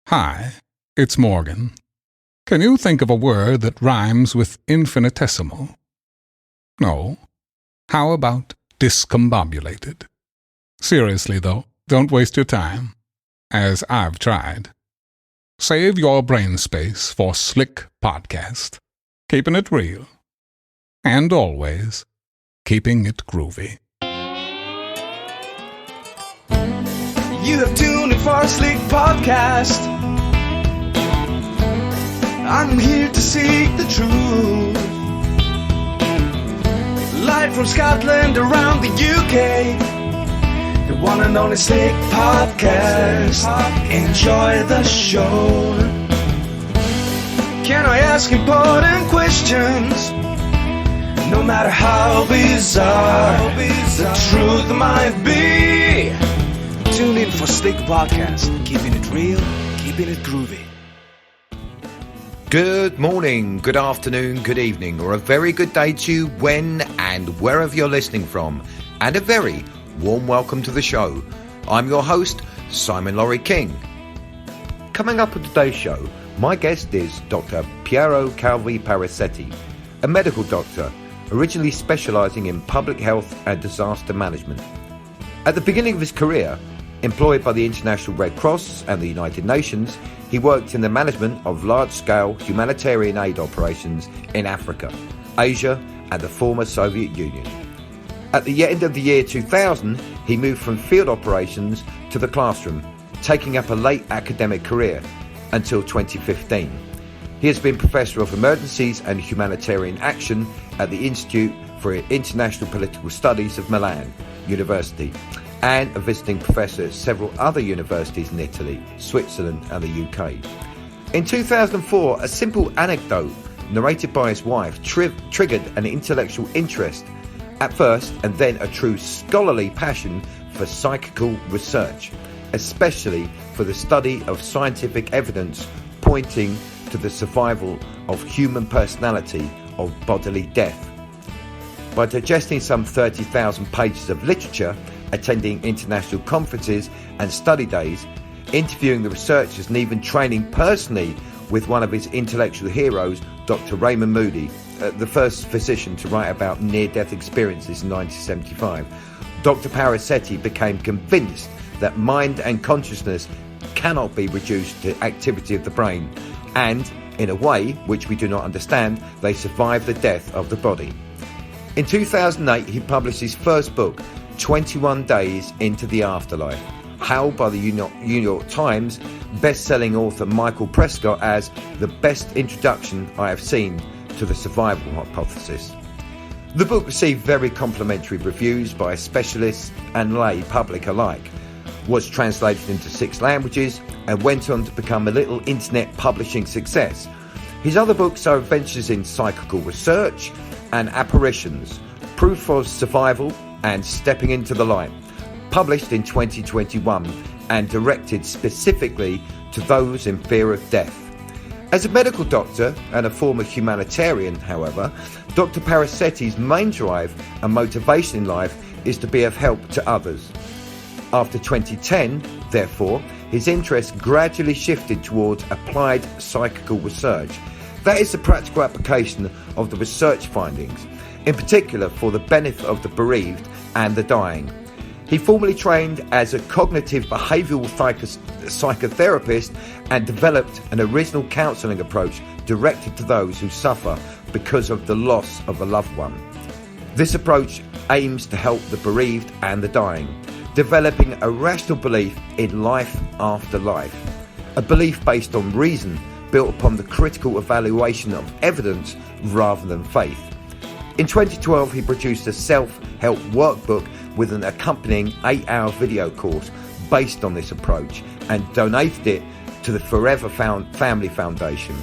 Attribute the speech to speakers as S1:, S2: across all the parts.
S1: Hi, it's Morgan. Can you think of a word that rhymes with infinitesimal? No. How about discombobulated? Seriously, though, don't waste your time, as I've tried. Save your brain space for slick podcast, keeping it real, and always keeping it groovy.
S2: You have tuned in for a slick podcast. I'm here to seek the truth. Live from Scotland around the UK. The one and only slick podcast. Enjoy the show. Can I ask important questions? No matter how bizarre the truth might be. Tune in for Slick Podcast, keeping it real, keeping it groovy.
S3: Good morning, good afternoon, good evening, or a very good day to you when and wherever you're listening from, and a very warm welcome to the show. I'm your host, Simon Laurie King. Coming up on today's show, my guest is Dr. Piero Calvi Parisetti, a medical doctor, originally specialising in public health and disaster management. At the beginning of his career, employed by the International Red Cross and the United Nations, he worked in the management of large-scale humanitarian aid operations in Africa, Asia and the former Soviet Union. At the end of the year 2000, he moved from field operations to the classroom, taking up a late academic career until 2015. He has been Professor of Emergencies and Humanitarian Action at the Institute for International Political Studies of Milan University, and a visiting professor at several other universities in Italy, Switzerland and the UK. In 2004, a simple anecdote narrated by his wife triggered an intellectual interest at first, and then a true scholarly passion for psychical research, especially for the study of scientific evidence pointing to the survival of human personality of bodily death. By digesting some 30,000 pages of literature, attending international conferences and study days, interviewing the researchers and even training personally with one of his intellectual heroes, Dr. Raymond Moody, the first physician to write about near-death experiences in 1975, Dr. Parisetti became convinced that mind and consciousness cannot be reduced to activity of the brain, and, in a way which we do not understand, they survive the death of the body. In 2008, he published his first book, 21 Days into the Afterlife, hailed by the New York Times best-selling author Michael Prescott as the best introduction I have seen to the survival hypothesis. The book received very complimentary reviews by specialists and lay public alike, was translated into 6 languages, and went on to become a little internet publishing success. His other books are Adventures in Psychical Research and Apparitions, Proof of Survival and Stepping into the Light, published in 2021 and directed specifically to those in fear of death. As a medical doctor and a former humanitarian, however, Dr. Parisetti's main drive and motivation in life is to be of help to others. After 2010, therefore, his interest gradually shifted towards applied psychical research. That is the practical application of the research findings, in particular for the benefit of the bereaved and the dying. He formerly trained as a cognitive behavioural psychotherapist and developed an original counselling approach directed to those who suffer because of the loss of a loved one. This approach aims to help the bereaved and the dying, developing a rational belief in life after life, a belief based on reason, built upon the critical evaluation of evidence rather than faith. In 2012, he produced a self-help workbook with an accompanying 8-hour video course based on this approach and donated it to the Forever Family Foundation,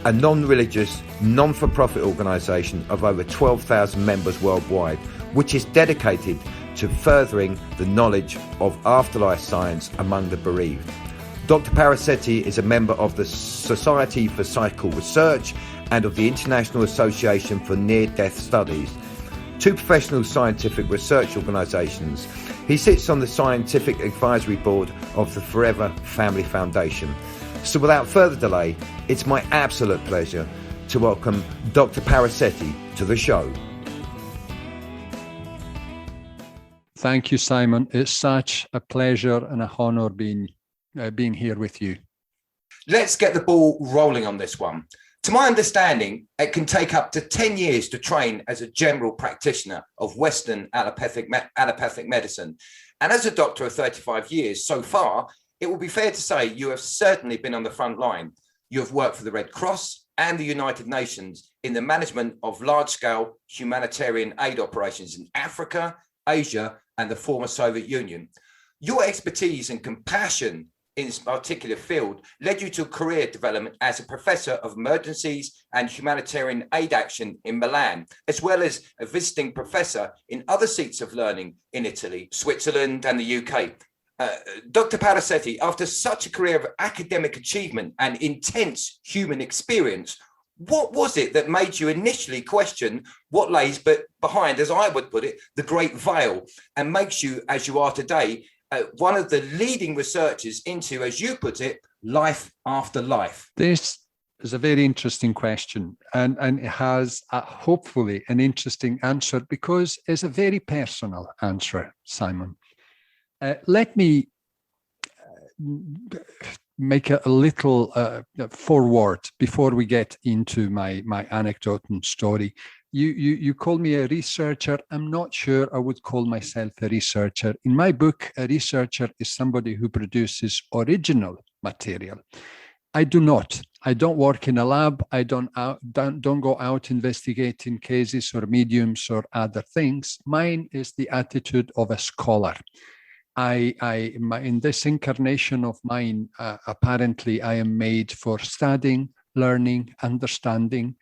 S3: a non-religious, non-for-profit organisation of over 12,000 members worldwide, which is dedicated to furthering the knowledge of afterlife science among the bereaved. Dr. Parisetti is a member of the Society for Psychical Research and of the International Association for Near-Death Studies, 2 professional scientific research organisations. He sits on the Scientific Advisory Board of the Forever Family Foundation. So without further delay, it's my absolute pleasure to welcome Dr. Parisetti to the show.
S4: Thank you, Simon. It's such a pleasure and a honor being here with you.
S3: Let's get the ball rolling on this one. To my understanding, it can take up to 10 years to train as a general practitioner of Western allopathic medicine. And as a doctor of 35 years so far, it will be fair to say you have certainly been on the front line. You have worked for the Red Cross and the United Nations in the management of large-scale humanitarian aid operations in Africa, Asia, and the former Soviet Union. Your expertise and compassion in this particular field led you to a career development as a professor of emergencies and humanitarian aid action in Milan, as well as a visiting professor in other seats of learning in Italy, Switzerland, and the UK. Dr. Parisetti, after such a career of academic achievement and intense human experience, what was it that made you initially question what lays behind, as I would put it, the great veil, and makes you, as you are today, one of the leading researchers into, as you put it, life after life?
S4: This is a very interesting question, and it has hopefully an interesting answer because it's a very personal answer, Simon. Let me make a little forward before we get into my anecdote and story. You call me a researcher. I'm not sure I would call myself a researcher. In my book, a researcher is somebody who produces original material. I do not. I don't work in a lab. I don't go out investigating cases or mediums or other things. Mine is the attitude of a scholar. In this incarnation of mine, apparently I am made for studying, learning, understanding,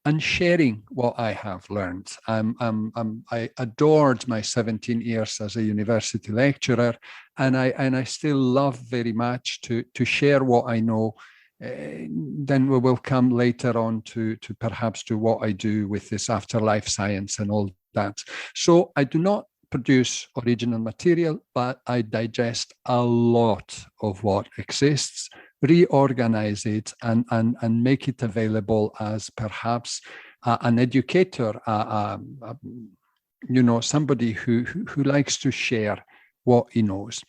S4: and sharing what I have learned. I adored my 17 years as a university lecturer, and I still love very much to share what I know. Then we will come later on to perhaps to what I do with this afterlife science and all that. So I do not produce original material, but I digest a lot of what exists, reorganize it, and make it available as perhaps an educator, somebody who likes to share what he knows.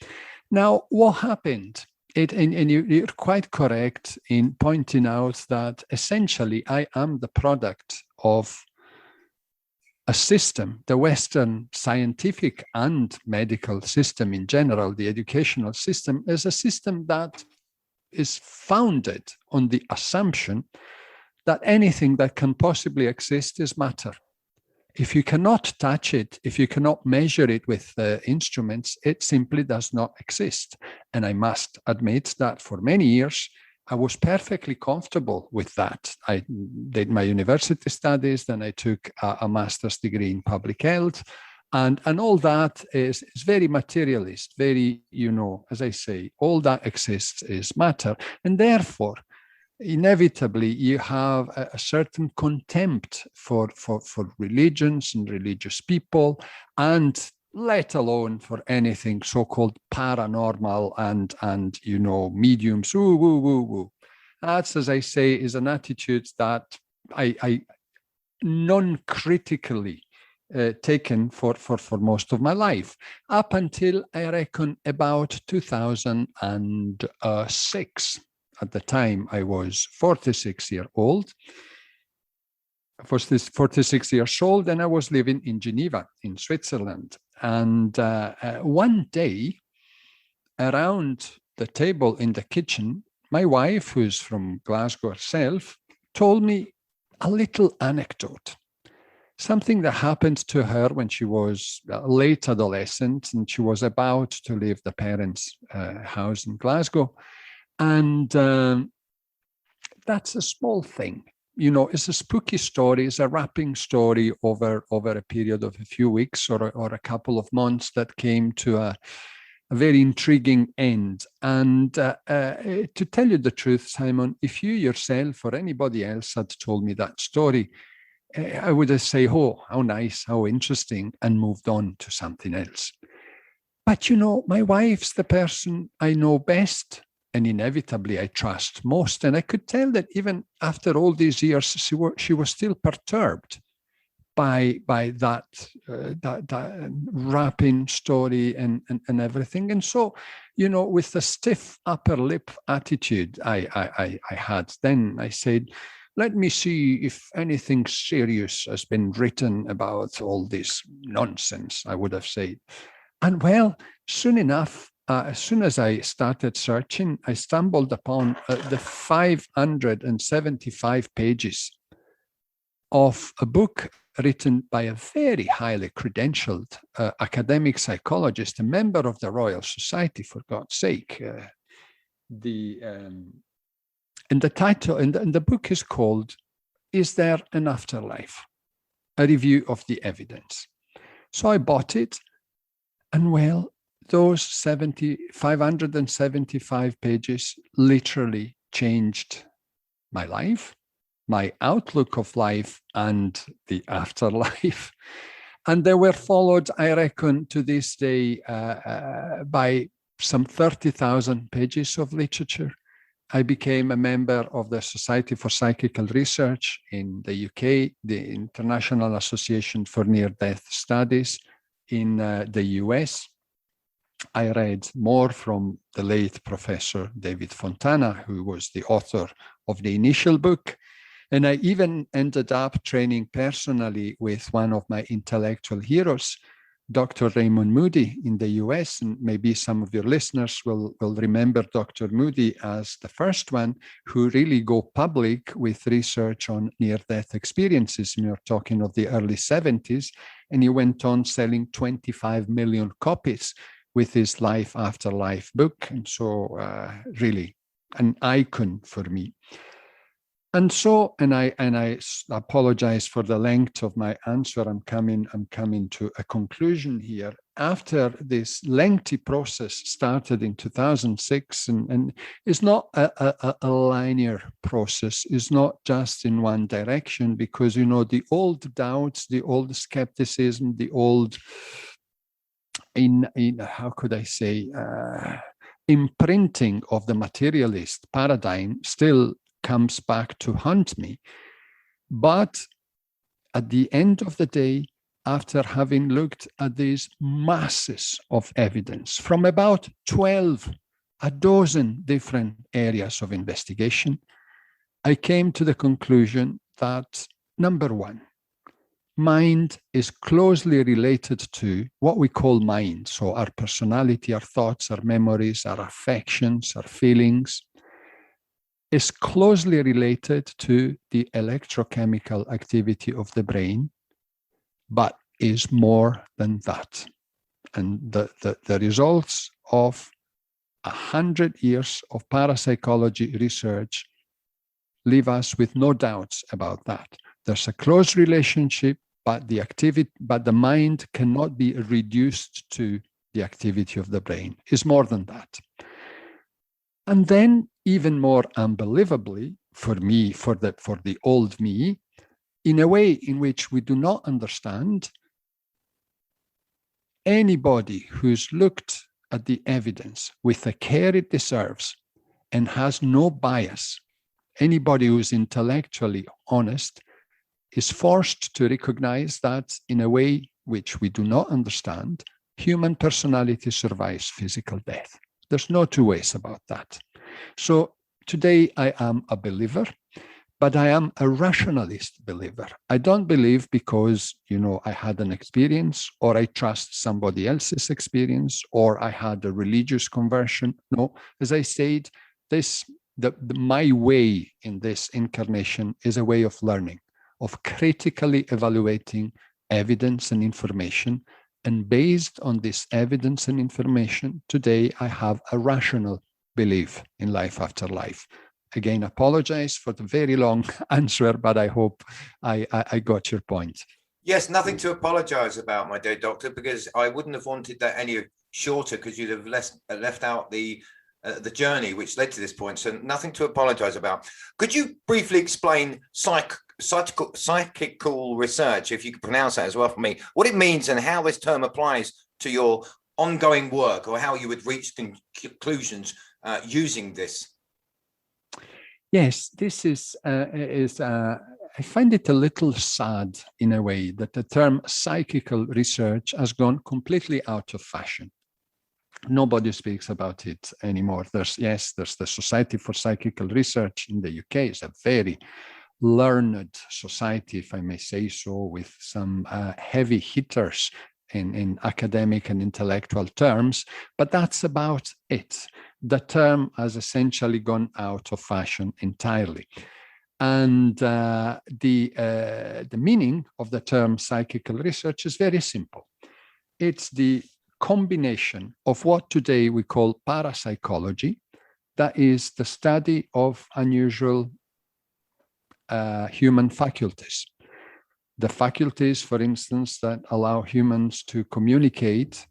S4: Now, what happened? And you're quite correct in pointing out that essentially I am the product of a system, the Western scientific and medical system in general, the educational system, is a system that is founded on the assumption that anything that can possibly exist is matter. If you cannot touch it, if you cannot measure it with instruments, it simply does not exist. And I must admit that for many years, I was perfectly comfortable with that. I did my university studies, then I took a master's degree in public health, and all that is very materialist, very, as I say, all that exists is matter. And therefore, inevitably, you have a certain contempt for religions and religious people, and let alone for anything so-called paranormal and mediums. Woo, woo, woo, woo. That's, as I say, is an attitude that I non-critically taken for most of my life, up until, I reckon, about 2006. At the time, I was 46 years old, and I was living in Geneva, in Switzerland. And one day, around the table in the kitchen, my wife, who's from Glasgow herself, told me a little anecdote, something that happened to her when she was a late adolescent and she was about to leave the parents' house in Glasgow. And that's a small thing. It's a spooky story. It's a wrapping story over a period of a few weeks or a couple of months that came to a very intriguing end. And to tell you the truth, Simon, if you yourself or anybody else had told me that story, I would have said, oh, how nice, how interesting, and moved on to something else. But, my wife's the person I know best and inevitably I trust most. And I could tell that even after all these years, she was still perturbed by that wrapping story and everything. And so, with the stiff upper lip attitude I had then, I said, let me see if anything serious has been written about all this nonsense, I would have said. And well, soon enough, as soon as I started searching, I stumbled upon the 575 pages of a book written by a very highly credentialed academic psychologist, a member of the Royal Society, for God's sake. And the title, and the book is called, Is There an Afterlife? A Review of the Evidence. So I bought it, and well, those 575 pages literally changed my life, my outlook of life, and the afterlife. And they were followed, I reckon, to this day by some 30,000 pages of literature. I became a member of the Society for Psychical Research in the UK, the International Association for Near-Death Studies in the US. I read more from the late Professor David Fontana, who was the author of the initial book. And I even ended up training personally with one of my intellectual heroes, Dr. Raymond Moody in the US. And maybe some of your listeners will remember Dr. Moody as the first one who really go public with research on near-death experiences. And we're talking of the early 70s. And he went on selling 25 million copies with his Life After Life book. And so really an icon for me. And so, and I apologize for the length of my answer. I'm coming to a conclusion here. After this lengthy process started in 2006, and it's not a linear process. It's not just in one direction, because, the old doubts, the old skepticism, the old, how could I say, imprinting of the materialist paradigm still comes back to haunt me. But at the end of the day, after having looked at these masses of evidence from about a dozen different areas of investigation, I came to the conclusion that, number one, mind is closely related to what we call mind. So our personality, our thoughts, our memories, our affections, our feelings, is closely related to the electrochemical activity of the brain, but is more than that. And the results of 100 years of parapsychology research leave us with no doubts about that. There's a close relationship, but the mind cannot be reduced to the activity of the brain. It's more than that. And then, even more unbelievably, for me, for the old me, in a way in which we do not understand, anybody who's looked at the evidence with the care it deserves and has no bias, anybody who's intellectually honest, is forced to recognize that in a way which we do not understand, human personality survives physical death. There's no two ways about that. So today I am a believer, but I am a rationalist believer. I don't believe because, I had an experience, or I trust somebody else's experience, or I had a religious conversion. No, as I said, my way in this incarnation is a way of learning, of critically evaluating evidence and information. And based on this evidence and information, today I have a rational belief in life after life. Again, apologize for the very long answer, but I hope I got your point.
S3: Yes, nothing to apologize about, my dear doctor, because I wouldn't have wanted that any shorter, because you'd have left out the journey which led to this point. So nothing to apologize about. Could you briefly explain psychical research, if you could pronounce that as well for me, what it means and how this term applies to your ongoing work, or how you would reach conclusions using this?
S4: Yes, this is I find it a little sad in a way that the term psychical research has gone completely out of fashion. Nobody speaks about it anymore. There's the Society for Psychical Research in the UK. It's a very learned society, if I may say so, with some heavy hitters in academic and intellectual terms, but that's about it. The term has essentially gone out of fashion entirely. And the meaning of the term psychical research is very simple. It's the combination of what today we call parapsychology, that is the study of unusual human faculties. The faculties, for instance, that allow humans to communicate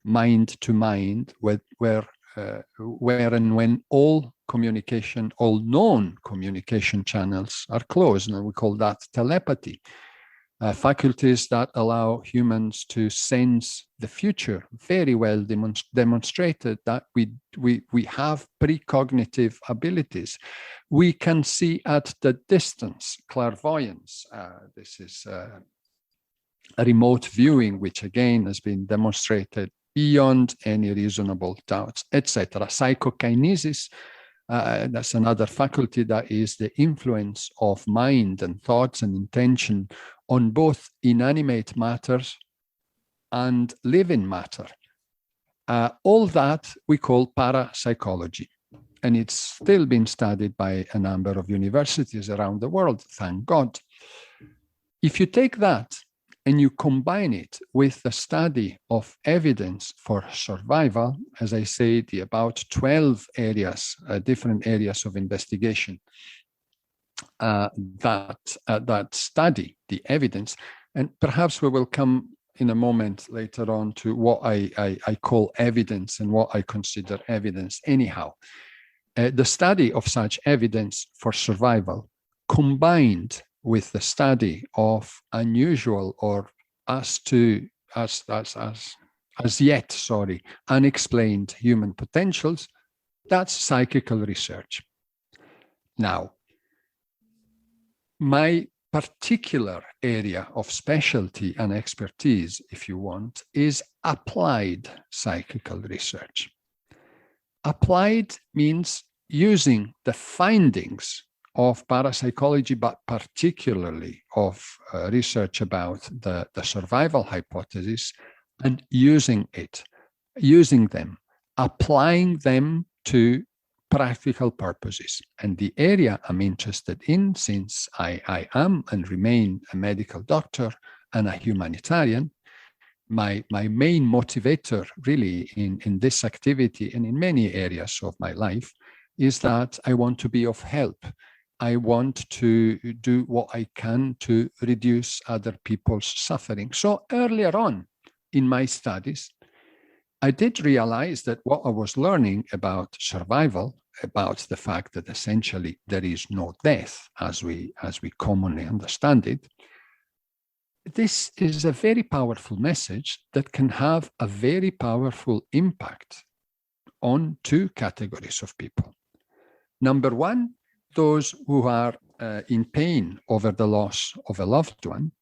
S4: mind to mind, where and when all communication, all known communication channels are closed, and we call that telepathy. Faculties that allow humans to sense the future, very well demonstrated that we have precognitive abilities. We can see at the distance, clairvoyance. This is remote viewing, which again has been demonstrated beyond any reasonable doubts, etc. Psychokinesis, that's another faculty that is the influence of mind and thoughts and intention on both inanimate matters and living matter. All that we call parapsychology. And it's still being studied by a number of universities around the world, thank God. If you take that and you combine it with the study of evidence for survival, as I say, the about 12 areas, different areas of investigation that study the evidence, and perhaps we will come in a moment later on to what I call evidence and what I consider evidence anyhow. The study of such evidence for survival combined with the study of unusual or as yet unexplained human potentials, that's psychical research. Now, my particular area of specialty and expertise, if you want, is applied psychical research. Applied means using the findings of parapsychology, but particularly of research about the survival hypothesis, and using them, applying them to practical purposes. And the area I'm interested in, since I am and remain a medical doctor and a humanitarian, my main motivator really in this activity and in many areas of my life is that I want to be of help. I want to do what I can to reduce other people's suffering. So earlier on in my studies, I did realize that what I was learning about survival, about the fact that essentially there is no death as we commonly understand it, this is a very powerful message that can have a very powerful impact on two categories of people. Number one, those who are in pain over the loss of a loved one.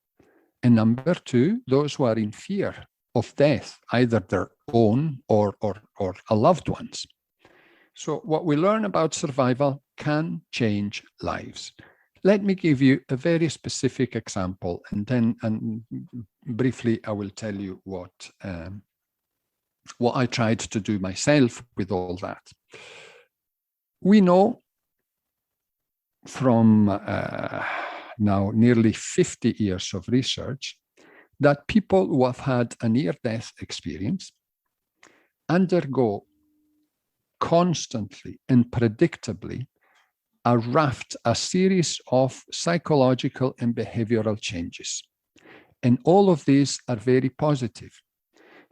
S4: And number two, those who are in fear of death, either their own or a loved one's. So what we learn about survival can change lives. Let me give you a very specific example, and then briefly I will tell you what I tried to do myself with all that. We know from now nearly 50 years of research that people who have had a near-death experience undergo constantly and predictably a series of psychological and behavioral changes. And all of these are very positive.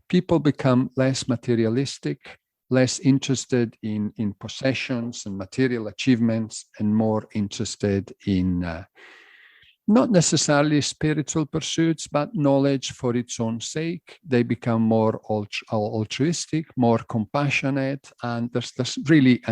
S4: People become less materialistic, less interested in possessions and material achievements, and more interested in not necessarily spiritual pursuits, but knowledge for its own sake. They become more altruistic, more compassionate, and there's really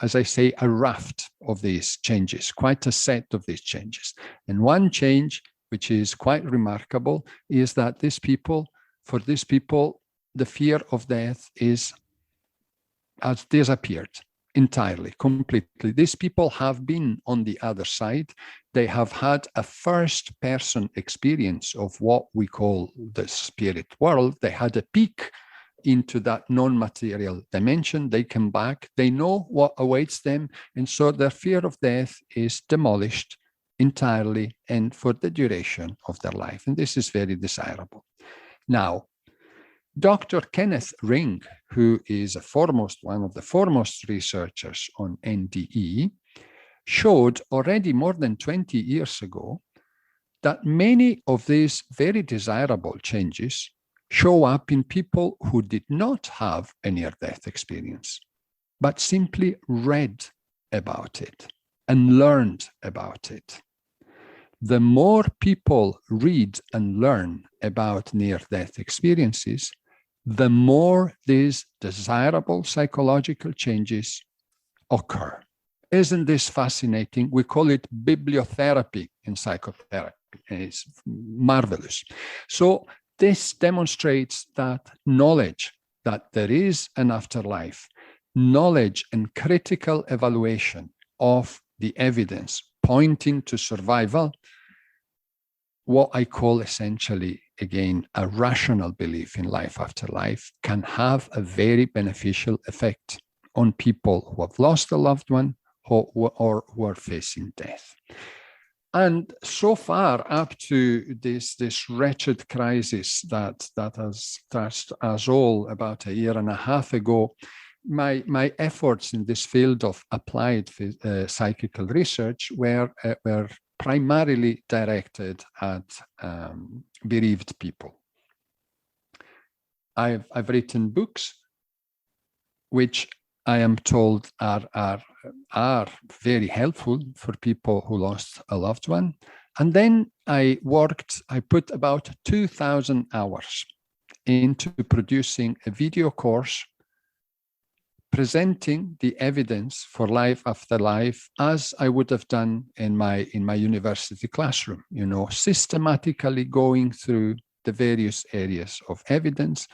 S4: as I say, a raft of these changes, quite a set of these changes. And one change, which is quite remarkable, is that for these people, the fear of death has disappeared entirely, completely. These people have been on the other side. They have had a first-person experience of what we call the spirit world. They had a peek into that non-material dimension. They come back. They know what awaits them. And so their fear of death is demolished entirely and for the duration of their life. And this is very desirable. Now, Dr. Kenneth Ring, who is one of the foremost researchers on NDE, showed already more than 20 years ago that many of these very desirable changes show up in people who did not have a near-death experience, but simply read about it and learned about it. The more people read and learn about near-death experiences, the more these desirable psychological changes occur. Isn't this fascinating? We call it bibliotherapy in psychotherapy. It's marvelous. So this demonstrates that knowledge that there is an afterlife, knowledge and critical evaluation of the evidence pointing to survival, what I call essentially, again, a rational belief in life after life, can have a very beneficial effect on people who have lost a loved one or who are facing death. And so far, up to this wretched crisis that has touched us all about a year and a half ago, my efforts in this field of applied psychical research were primarily directed at bereaved people. I've written books which I am told are very helpful for people who lost a loved one. And then I put about 2,000 hours into producing a video course presenting the evidence for life after life as I would have done in my university classroom, systematically going through the various areas of evidence,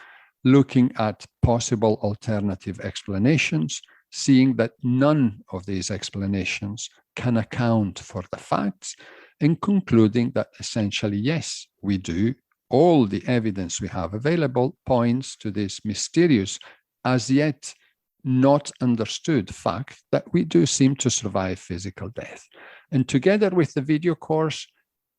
S4: looking at possible alternative explanations, seeing that none of these explanations can account for the facts, and concluding that essentially, yes, we do. All the evidence we have available points to this mysterious, as yet not understood fact that we do seem to survive physical death. And together with the video course,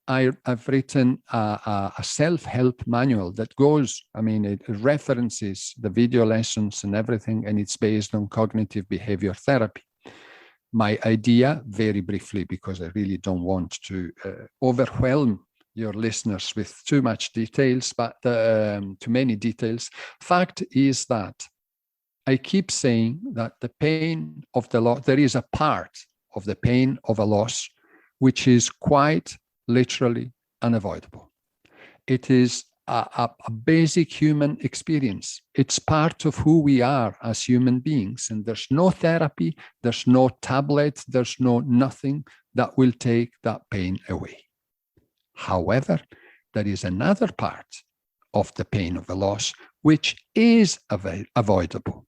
S4: I've written a self-help manual that it references the video lessons and everything, and it's based on cognitive behavior therapy. My idea, very briefly, because I really don't want to overwhelm your listeners with too much details, but too many details. Fact is that I keep saying that the pain of the loss, there is a part of the pain of a loss which is quite literally unavoidable. It is a basic human experience. It's part of who we are as human beings. And there's no therapy, there's no tablet, there's nothing that will take that pain away. However, there is another part of the pain of a loss which is avoidable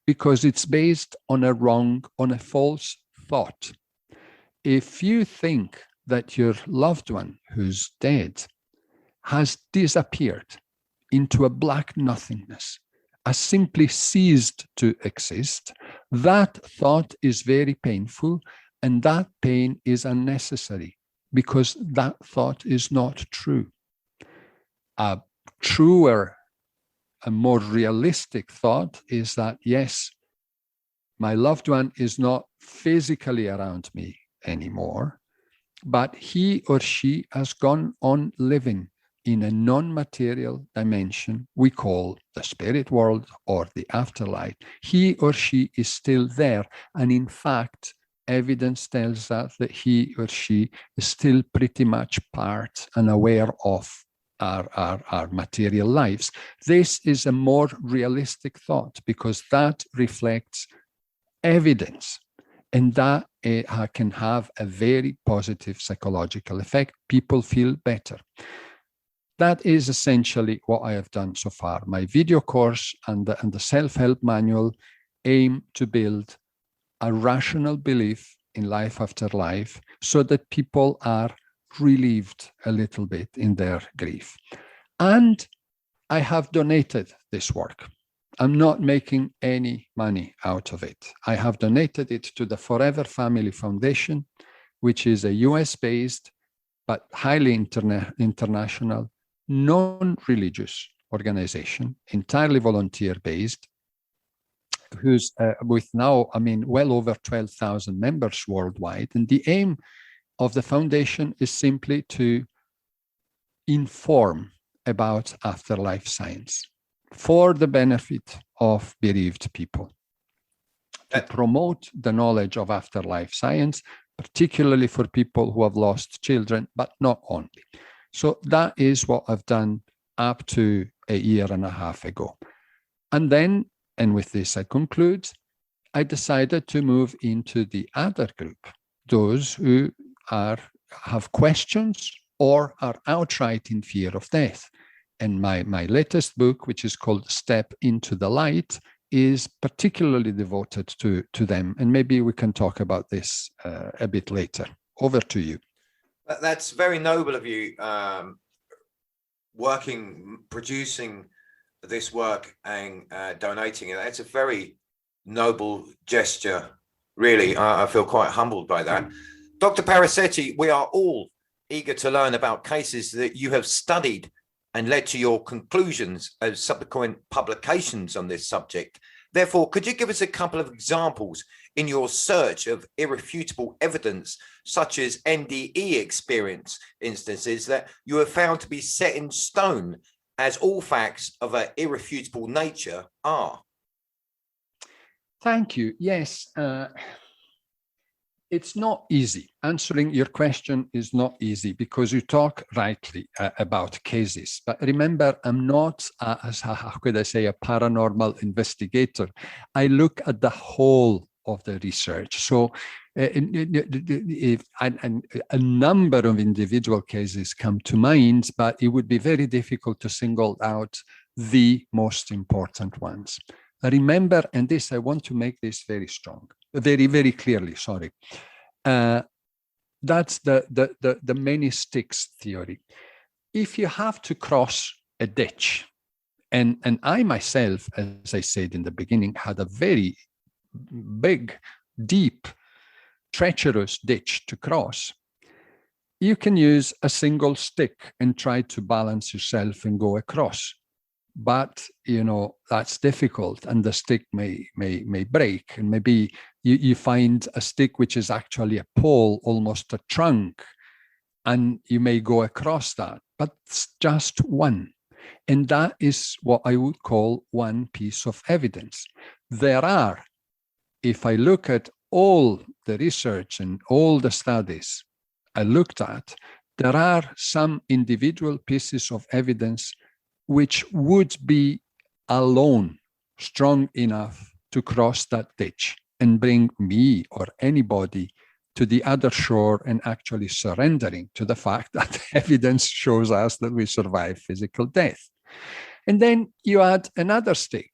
S4: because it's based on a false thought. If you think that your loved one who's dead has disappeared into a black nothingness, has simply ceased to exist, that thought is very painful, and that pain is unnecessary because that thought is not true. A truer, a more realistic thought is that, yes, my loved one is not physically around me anymore, but he or she has gone on living in a non-material dimension we call the spirit world or the afterlife. He or she is still there. And in fact, evidence tells us that he or she is still pretty much part and aware of our material lives. This is a more realistic thought because that reflects evidence, and that can have a very positive psychological effect. People feel better. That is essentially what I have done so far. My video course and the self-help manual aim to build a rational belief in life after life so that people are relieved a little bit in their grief. And I have donated this work. I'm not making any money out of it. I have donated it to the Forever Family Foundation, which is a US-based but highly international, non-religious organization, entirely volunteer-based, who's with now, well over 12,000 members worldwide. And the aim of the foundation is simply to inform about afterlife science for the benefit of bereaved people, to promote the knowledge of afterlife science, particularly for people who have lost children, but not only. So that is what I've done up to a year and a half ago. And then, and with this I conclude, I decided to move into the other group, those who have questions or are outright in fear of death. And my latest book, which is called Step into the Light, is particularly devoted to them. And maybe we can talk about this a bit later. Over to you.
S3: That's very noble of you, producing this work and donating it. That's a very noble gesture, really. I feel quite humbled by that. Dr. Parisetti, we are all eager to learn about cases that you have studied and led to your conclusions as subsequent publications on this subject. Therefore, could you give us a couple of examples in your search of irrefutable evidence, such as NDE experience instances that you have found to be set in stone, as all facts of an irrefutable nature are?
S4: Thank you. Yes. It's not easy. Answering your question is not easy because you talk rightly about cases. But remember, I'm not, how could I say, a paranormal investigator. I look at the whole of the research. So a number of individual cases come to mind, but it would be very difficult to single out the most important ones. Remember, and this, I want to make this very strong, very, very clearly, sorry. That's the many sticks theory. If you have to cross a ditch, and I myself, as I said in the beginning, had a very big, deep, treacherous ditch to cross, you can use a single stick and try to balance yourself and go across. But, you know, that's difficult and the stick may break, and maybe you find a stick which is actually a pole, almost a trunk, and you may go across that, but it's just one. And that is what I would call one piece of evidence. There are, if I look at all the research and all the studies I looked at, there are some individual pieces of evidence which would be alone strong enough to cross that ditch and bring me or anybody to the other shore and actually surrendering to the fact that evidence shows us that we survive physical death. And then you add another stick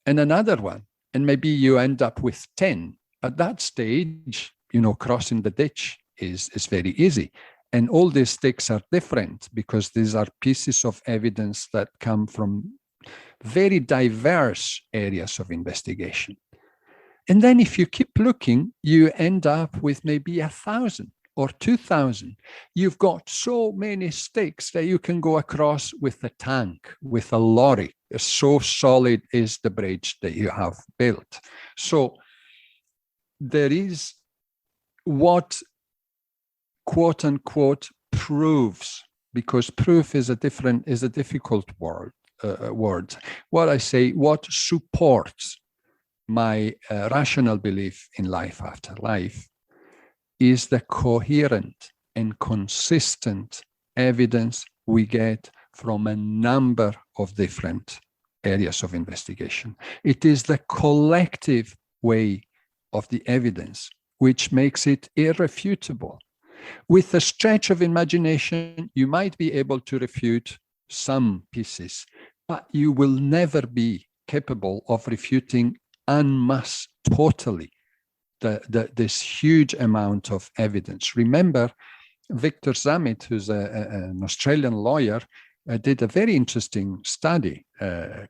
S4: and another one, and maybe you end up with 10. At that stage, you know, crossing the ditch is very easy. And all these sticks are different because these are pieces of evidence that come from very diverse areas of investigation. And then if you keep looking, you end up with maybe 1,000 or 2,000. You've got so many sticks that you can go across with a tank, with a lorry. So solid is the bridge that you have built. So there is what, quote unquote, proves, because proof is a difficult word. What I say, what supports my rational belief in life after life, is the coherent and consistent evidence we get from a number of different areas of investigation. It is the collective way of the evidence which makes it irrefutable. With a stretch of imagination, you might be able to refute some pieces, but you will never be capable of refuting en masse totally this huge amount of evidence. Remember, Victor Zammit, who's an Australian lawyer, did a very interesting study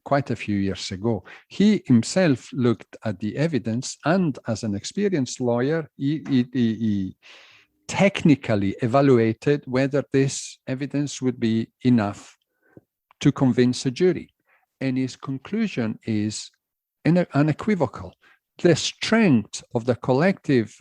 S4: quite a few years ago. He himself looked at the evidence, and as an experienced lawyer, he technically evaluated whether this evidence would be enough to convince a jury. And his conclusion is unequivocal. The strength of the collective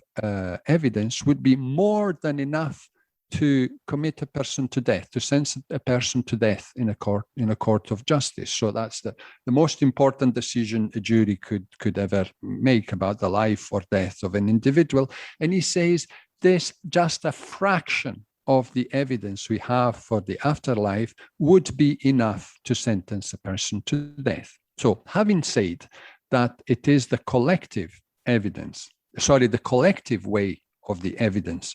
S4: evidence would be more than enough to commit a person to death, to sentence a person to death in a court of justice. So that's the most important decision a jury could ever make about the life or death of an individual. And he says this, just a fraction of the evidence we have for the afterlife would be enough to sentence a person to death. So having said that it is the collective evidence, the collective way of the evidence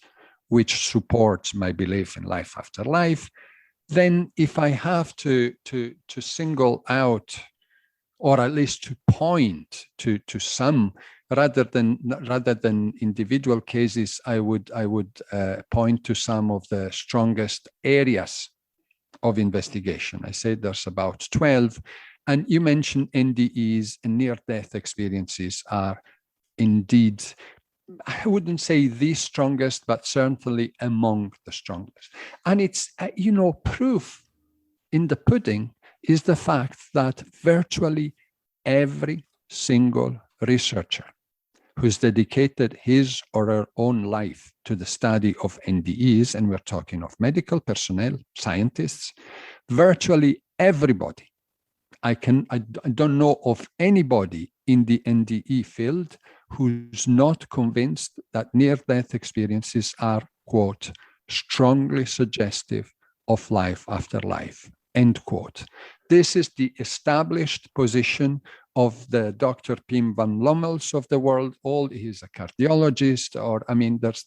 S4: which supports my belief in life after life, then if I have to single out, or at least to point to some, rather than individual cases, I would point to some of the strongest areas of investigation. I said there's about 12, and you mentioned NDEs, and near-death experiences are indeed, I wouldn't say the strongest, but certainly among the strongest. And it's, proof in the pudding is the fact that virtually every single researcher who's dedicated his or her own life to the study of NDEs, and we're talking of medical personnel, scientists, virtually everybody. I don't know of anybody in the NDE field who's not convinced that near-death experiences are, quote, strongly suggestive of life after life, end quote. This is the established position of the Dr. Pim van Lommels of the world. He's a cardiologist,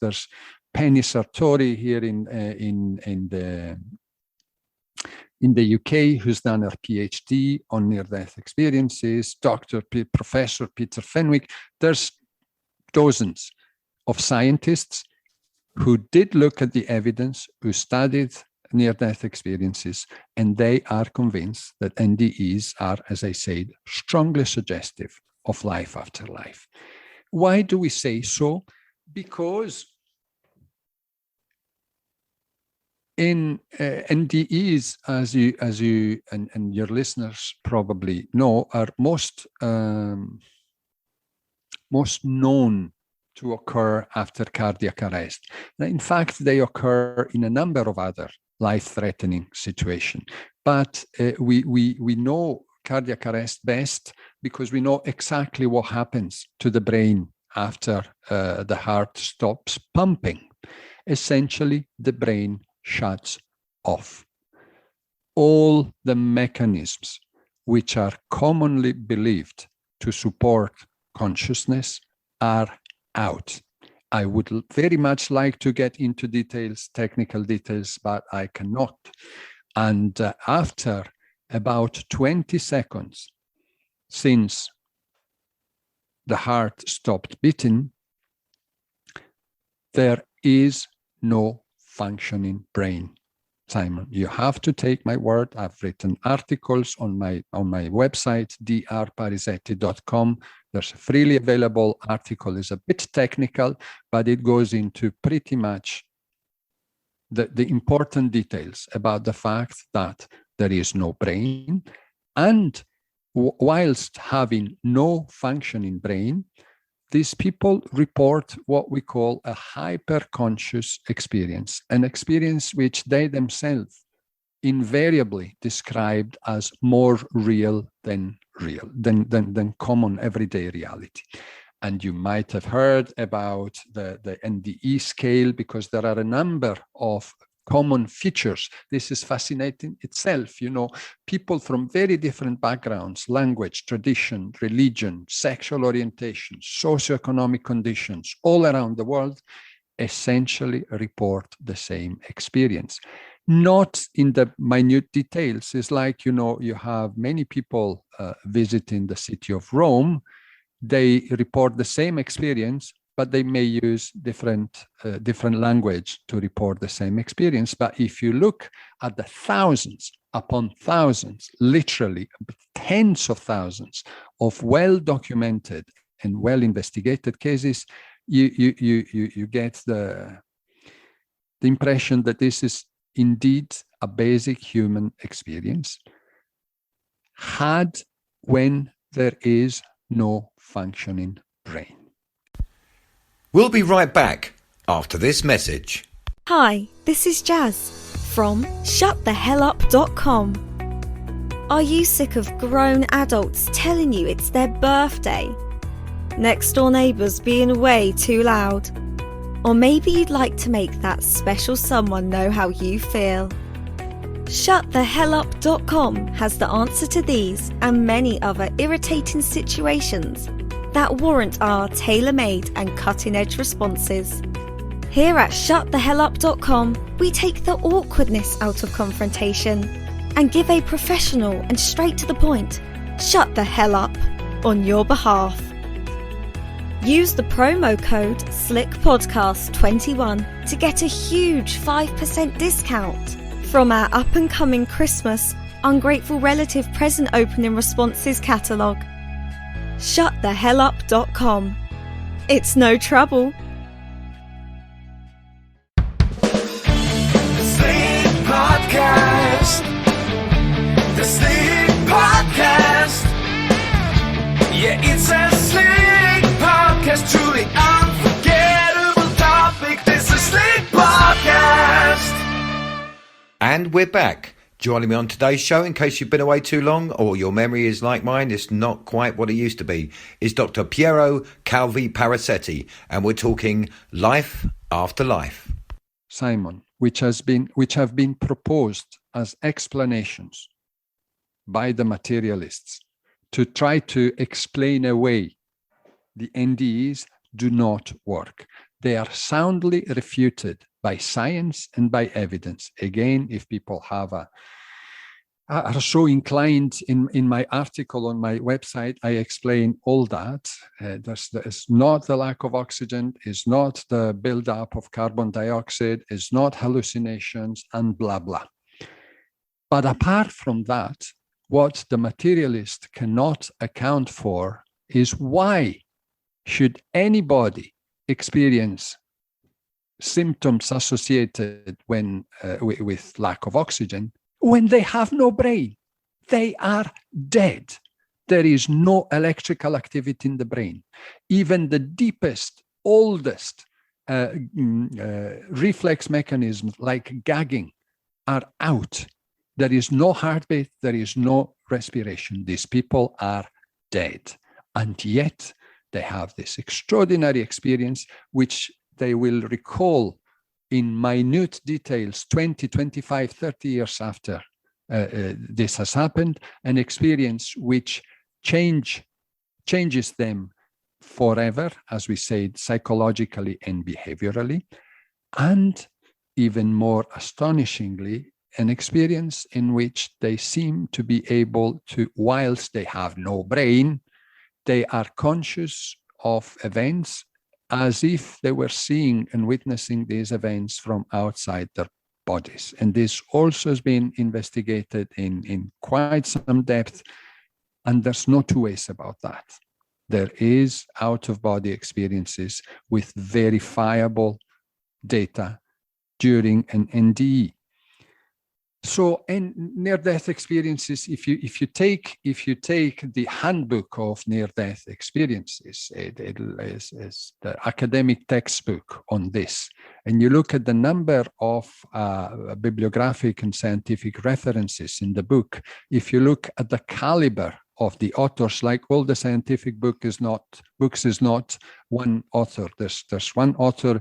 S4: there's Penny Sartori here in the UK, who's done her PhD on near-death experiences, Professor Peter Fenwick. There's dozens of scientists who did look at the evidence, who studied near-death experiences, and they are convinced that NDEs are, as I said, strongly suggestive of life after life. Why do we say so? Because in NDEs, as you and your listeners probably know, are most known to occur after cardiac arrest. Now, in fact, they occur in a number of other life-threatening situations. But we know cardiac arrest best because we know exactly what happens to the brain after the heart stops pumping. Essentially, the brain shuts off. All the mechanisms which are commonly believed to support consciousness are out. I would very much like to get into technical details, but I cannot. And after about 20 seconds since the heart stopped beating, there is no functioning brain. Simon, you have to take my word. I've written articles on my website, drparisetti.com. There's a freely available article. It's a bit technical, but it goes into pretty much the important details about the fact that there is no brain. And whilst having no functioning brain, these people report what we call a hyperconscious experience, an experience which they themselves invariably described as more real than common everyday reality. And you might have heard about the Nde Scale, because there are a number of common features. This is fascinating itself. You know, people from very different backgrounds, language, tradition, religion, sexual orientation, socioeconomic conditions, all around the world, essentially report the same experience. Not in the minute details. It's like, you know, you have many people visiting the city of Rome. They report the same experience, but they may use different language to report the same experience. But if you look at the thousands upon thousands, literally tens of thousands of well-documented and well-investigated cases, you get the impression that this is indeed a basic human experience, had when there is no functioning brain.
S3: We'll be right back after this message.
S5: Hi, this is Jazz from shutthehellup.com. Are you sick of grown adults telling you it's their birthday? Next door neighbours being way too loud? Or maybe you'd like to make that special someone know how you feel? Shutthehellup.com has the answer to these and many other irritating situations that warrant our tailor-made and cutting-edge responses. Here at shutthehellup.com, we take the awkwardness out of confrontation and give a professional and straight to the point, shut the hell up, on your behalf. Use the promo code SlickPodcast21 to get a huge 5% discount from our up-and-coming Christmas Ungrateful Relative Present Opening Responses catalogue. Shutthehellup.com. It's no trouble.
S2: The Sleep Podcast. The Sleep Podcast. Yeah, it's a Sleep Podcast. Truly unforgettable topic. This is Sleep Podcast.
S3: And we're back. Joining me on today's show, in case you've been away too long or your memory is like mine, it's not quite what it used to be, is Dr Piero Calvi Parisetti, and we're talking life after life.
S4: Simon, which have been proposed as explanations by the materialists to try to explain away the NDEs, do not work. They are soundly refuted by science and by evidence. Again, if people are so inclined, in my article on my website, I explain all that. There's not the lack of oxygen, is not the buildup of carbon dioxide, is not hallucinations, and blah, blah. But apart from that, what the materialist cannot account for is why should anybody experience symptoms associated with lack of oxygen when they have no brain. They are dead. There is no electrical activity in the brain. Even the deepest, oldest reflex mechanisms like gagging are out. There is no heartbeat. There is no respiration. These people are dead. And yet they have this extraordinary experience, which they will recall in minute details 20, 25, 30 years after this has happened, an experience which changes them forever, as we said, psychologically and behaviorally, and even more astonishingly, an experience in which they seem to be able to, whilst they have no brain, they are conscious of events as if they were seeing and witnessing these events from outside their bodies. And this also has been investigated in quite some depth, and there's no two ways about that. There is out-of-body experiences with verifiable data during an NDE. So, and near-death experiences, if you take the Handbook of near-death experiences, it is the academic textbook on this, and you look at the number of bibliographic and scientific references in the book, if you look at the caliber of the authors. Like all the scientific books is not one author. There's one author,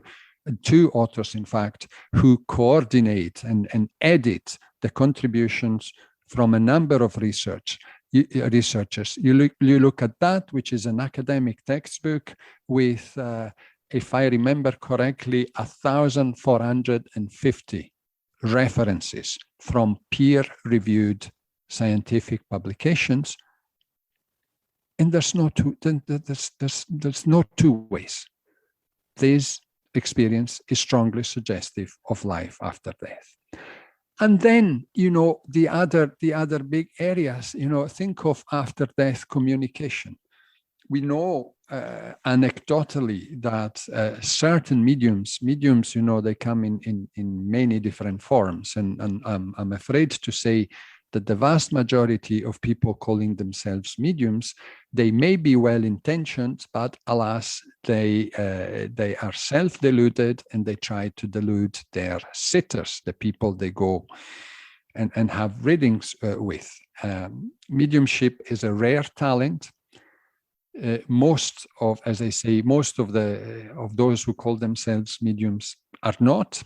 S4: two authors, in fact, who coordinate and edit the contributions from a number of researchers. You look at that, which is an academic textbook with, if I remember correctly, 1,450 references from peer-reviewed scientific publications, and there's no two ways. This experience is strongly suggestive of life after death. And then, the other big areas, think of after-death communication. We know anecdotally that certain mediums, they come in many different forms. And I'm afraid to say that the vast majority of people calling themselves mediums, they may be well-intentioned, but alas, they are self-deluded, and they try to delude their sitters, the people they go and have readings with. Mediumship is a rare talent. Most of those who call themselves mediums are not.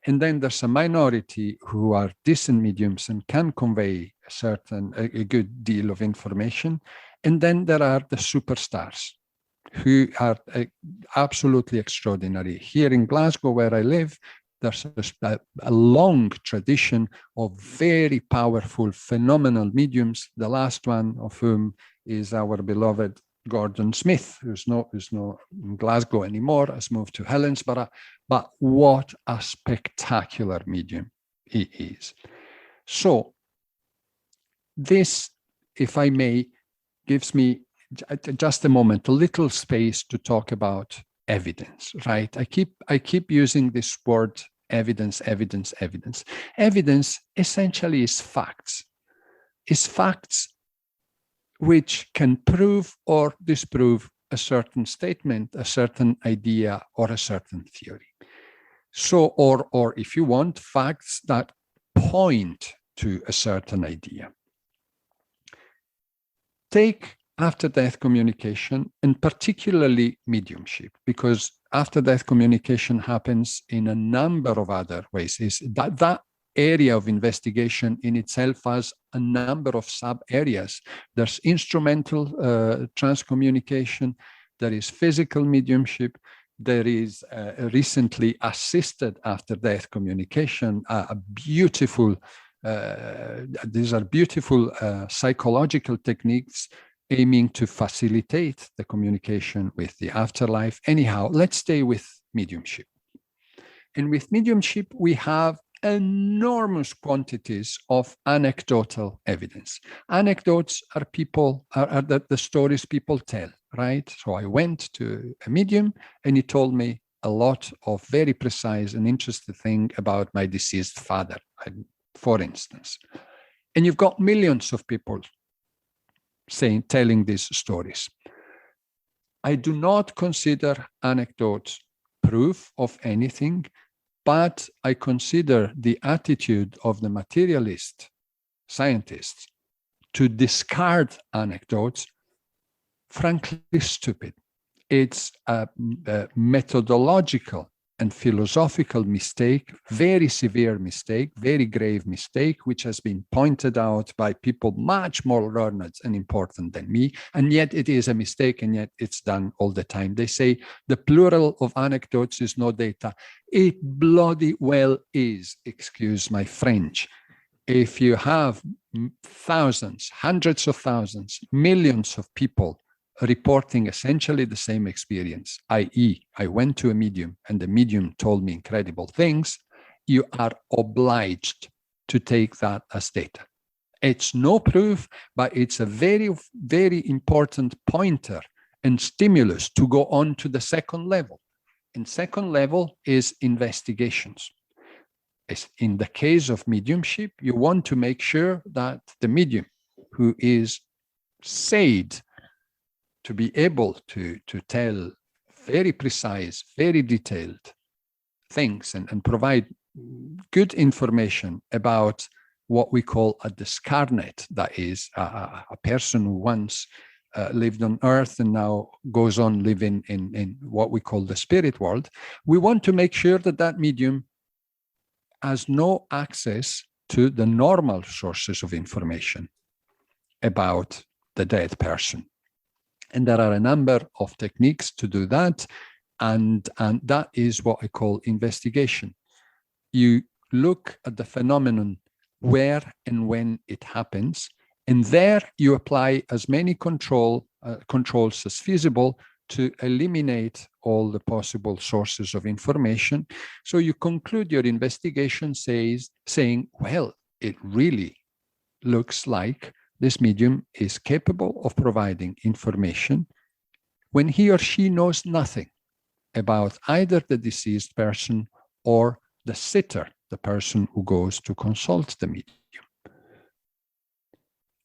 S4: And then there's a minority who are decent mediums and can convey a good deal of information. And then there are the superstars who are absolutely extraordinary. Here in Glasgow, where I live, there's a long tradition of very powerful, phenomenal mediums, the last one of whom is our beloved Gordon Smith, who's not in Glasgow anymore, has moved to Helensburgh, but what a spectacular medium he is. So this, if I may, gives me just a moment, a little space to talk about evidence, right? I keep using this word evidence. Evidence essentially is facts. Is facts which can prove or disprove a certain statement, a certain idea, or a certain theory. So, or if you want, facts that point to a certain idea. Take after-death communication, and particularly mediumship, because after-death communication happens in a number of other ways. Is that area of investigation in itself has a number of sub-areas. There's instrumental transcommunication, there is physical mediumship, there is recently assisted after-death communication, these are beautiful psychological techniques aiming to facilitate the communication with the afterlife. Anyhow, let's stay with mediumship. And with mediumship, we have enormous quantities of anecdotal evidence. Anecdotes are the stories people tell, right? So I went to a medium and he told me a lot of very precise and interesting things about my deceased father, for instance. And you've got millions of people telling these stories. I do not consider anecdotes proof of anything, but I consider the attitude of the materialist scientists to discard anecdotes frankly stupid. It's a methodological and philosophical mistake, very severe mistake, very grave mistake, which has been pointed out by people much more learned and important than me. And yet it is a mistake, and yet it's done all the time. They say the plural of anecdotes is no data. It bloody well is, excuse my French. If you have thousands, hundreds of thousands, millions of people reporting essentially the same experience, i.e., I went to a medium and the medium told me incredible things, you are obliged to take that as data. It's no proof, but it's a very, very important pointer and stimulus to go on to the second level. And second level is investigations. In the case of mediumship, you want to make sure that the medium, who is said to be able to tell very precise, very detailed things and provide good information about what we call a discarnate, that is, a person who once lived on earth and now goes on living in what we call the spirit world, we want to make sure that that medium has no access to the normal sources of information about the dead person. And there are a number of techniques to do that. And that is what I call investigation. You look at the phenomenon where and when it happens, and there you apply as many controls as feasible to eliminate all the possible sources of information. So you conclude your investigation saying, well, it really looks like this medium is capable of providing information when he or she knows nothing about either the deceased person or the sitter, the person who goes to consult the medium.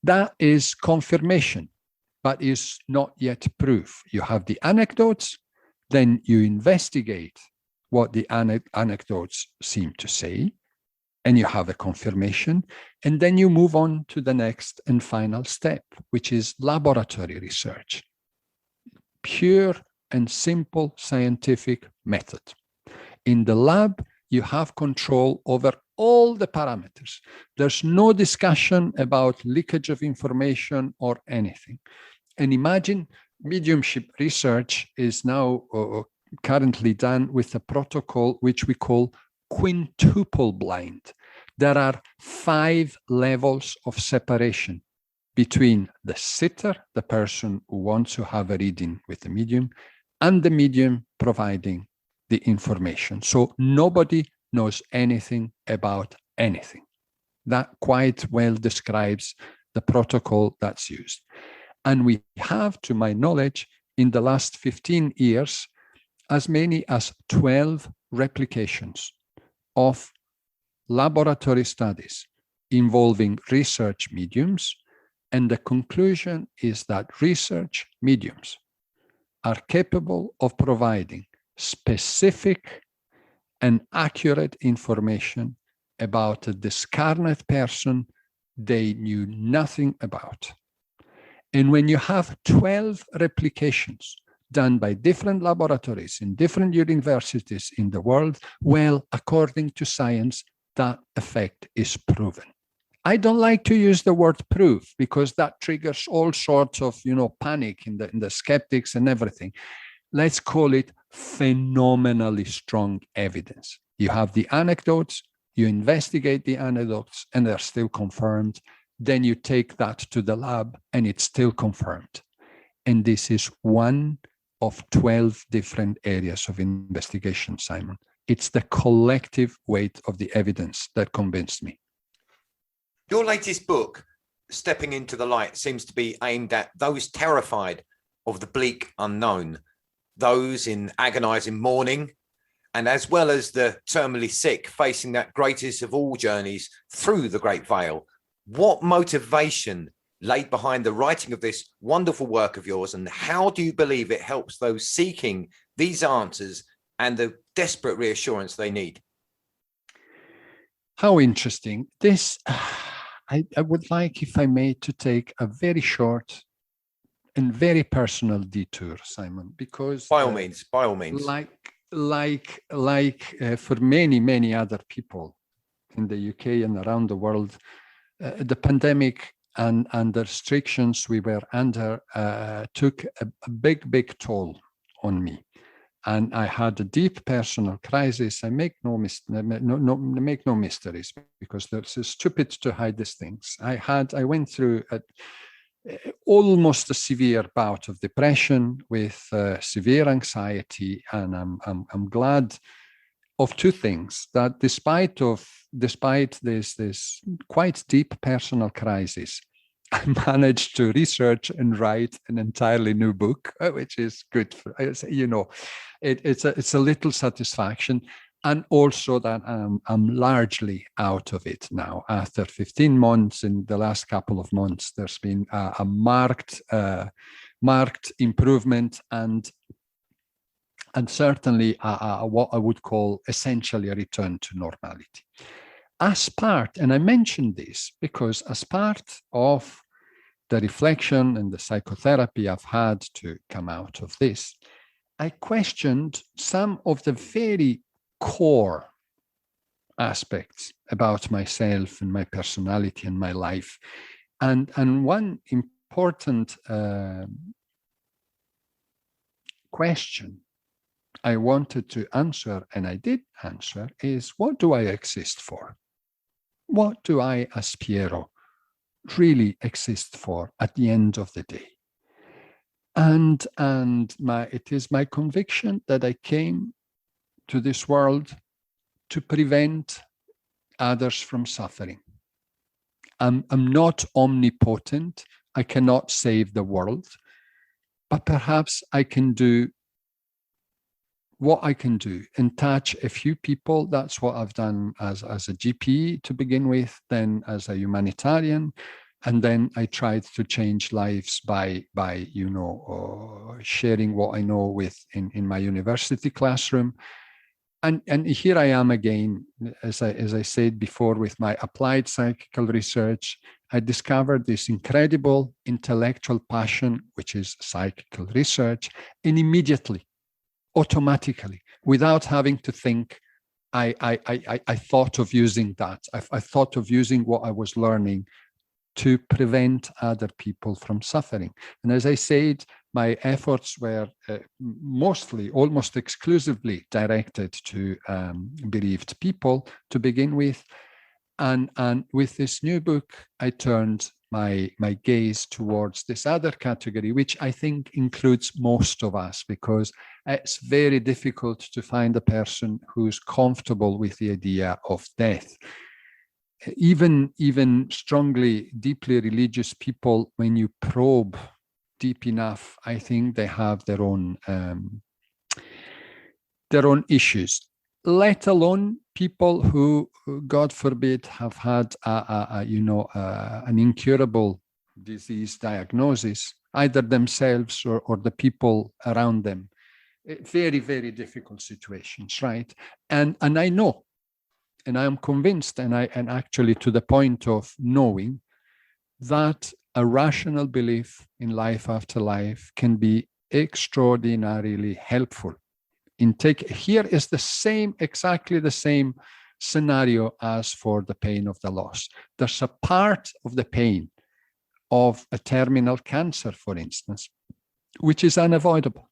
S4: That is confirmation, but is not yet proof. You have the anecdotes, then you investigate what the anecdotes seem to say, and you have a confirmation, and then you move on to the next and final step, which is laboratory research. Pure and simple scientific method. In the lab, you have control over all the parameters. There's no discussion about leakage of information or anything. And imagine mediumship research is now currently done with a protocol which we call quintuple blind. There are 5 levels of separation between the sitter, the person who wants to have a reading with the medium, and the medium providing the information. So nobody knows anything about anything. That quite well describes the protocol that's used. And we have, to my knowledge, in the last 15 years, as many as 12 replications of laboratory studies involving research mediums. And the conclusion is that research mediums are capable of providing specific and accurate information about a discarnate person they knew nothing about. And when you have 12 replications done by different laboratories in different universities in the world, well, according to science, that effect is proven. I don't like to use the word proof because that triggers all sorts of, panic in the skeptics and everything. Let's call it phenomenally strong evidence. You have the anecdotes, you investigate the anecdotes, and they're still confirmed. Then you take that to the lab, and it's still confirmed. And this is one of 12 different areas of investigation, Simon. It's the collective weight of the evidence that convinced me.
S3: Your latest book, Stepping into the Light, seems to be aimed at those terrified of the bleak unknown, those in agonizing mourning, and as well as the terminally sick facing that greatest of all journeys through the Great Veil. What motivation laid behind the writing of this wonderful work of yours, and how do you believe it helps those seeking these answers and the desperate reassurance they need?
S4: How interesting. This, I would like, if I may, to take a very short and very personal detour, Simon, because
S3: by all means,
S4: like for many other people in the UK and around the world, the pandemic and the restrictions we were under took a big toll on me, and I had a deep personal crisis. I make no mysteries, because it's stupid to hide these things. I went through almost a severe bout of depression with severe anxiety, and I'm glad of two things: that despite this quite deep personal crisis, I managed to research and write an entirely new book, which is good for, it's a little satisfaction. And also that I'm largely out of it now. After 15 months, in the last couple of months, there's been a marked improvement, and certainly what I would call essentially a return to normality. as part, and I mentioned this because as part of the reflection and the psychotherapy I've had to come out of this, I questioned some of the very core aspects about myself and my personality and my life. And one important question I wanted to answer, and I did answer, is what do I exist for? What do I, as Piero, really exist for at the end of the day? And it is my conviction that I came to this world to prevent others from suffering. I'm not omnipotent. I cannot save the world, but perhaps I can do what I can do and touch a few people. That's what I've done as a GP to begin with, then as a humanitarian, and then I tried to change lives by sharing what I know in my university classroom. And here I am again, as I said before, with my applied psychical research. I discovered this incredible intellectual passion, which is psychical research, and immediately, automatically, without having to think, I thought of using that. I thought of using what I was learning to prevent other people from suffering. And as I said, my efforts were mostly, almost exclusively directed to bereaved people to begin with. And with this new book, I turned my gaze towards this other category, which I think includes most of us, because it's very difficult to find a person who's comfortable with the idea of death. Even strongly, deeply religious people, when you probe deep enough, I think they have their own issues, let alone people who, God forbid, have had an incurable disease diagnosis, either themselves or the people around them. Very, very difficult situations, right? And I know, and I am convinced, and actually to the point of knowing, that a rational belief in life after life can be extraordinarily helpful. Here is exactly the same scenario as for the pain of the loss. There's a part of the pain of a terminal cancer, for instance, which is unavoidable.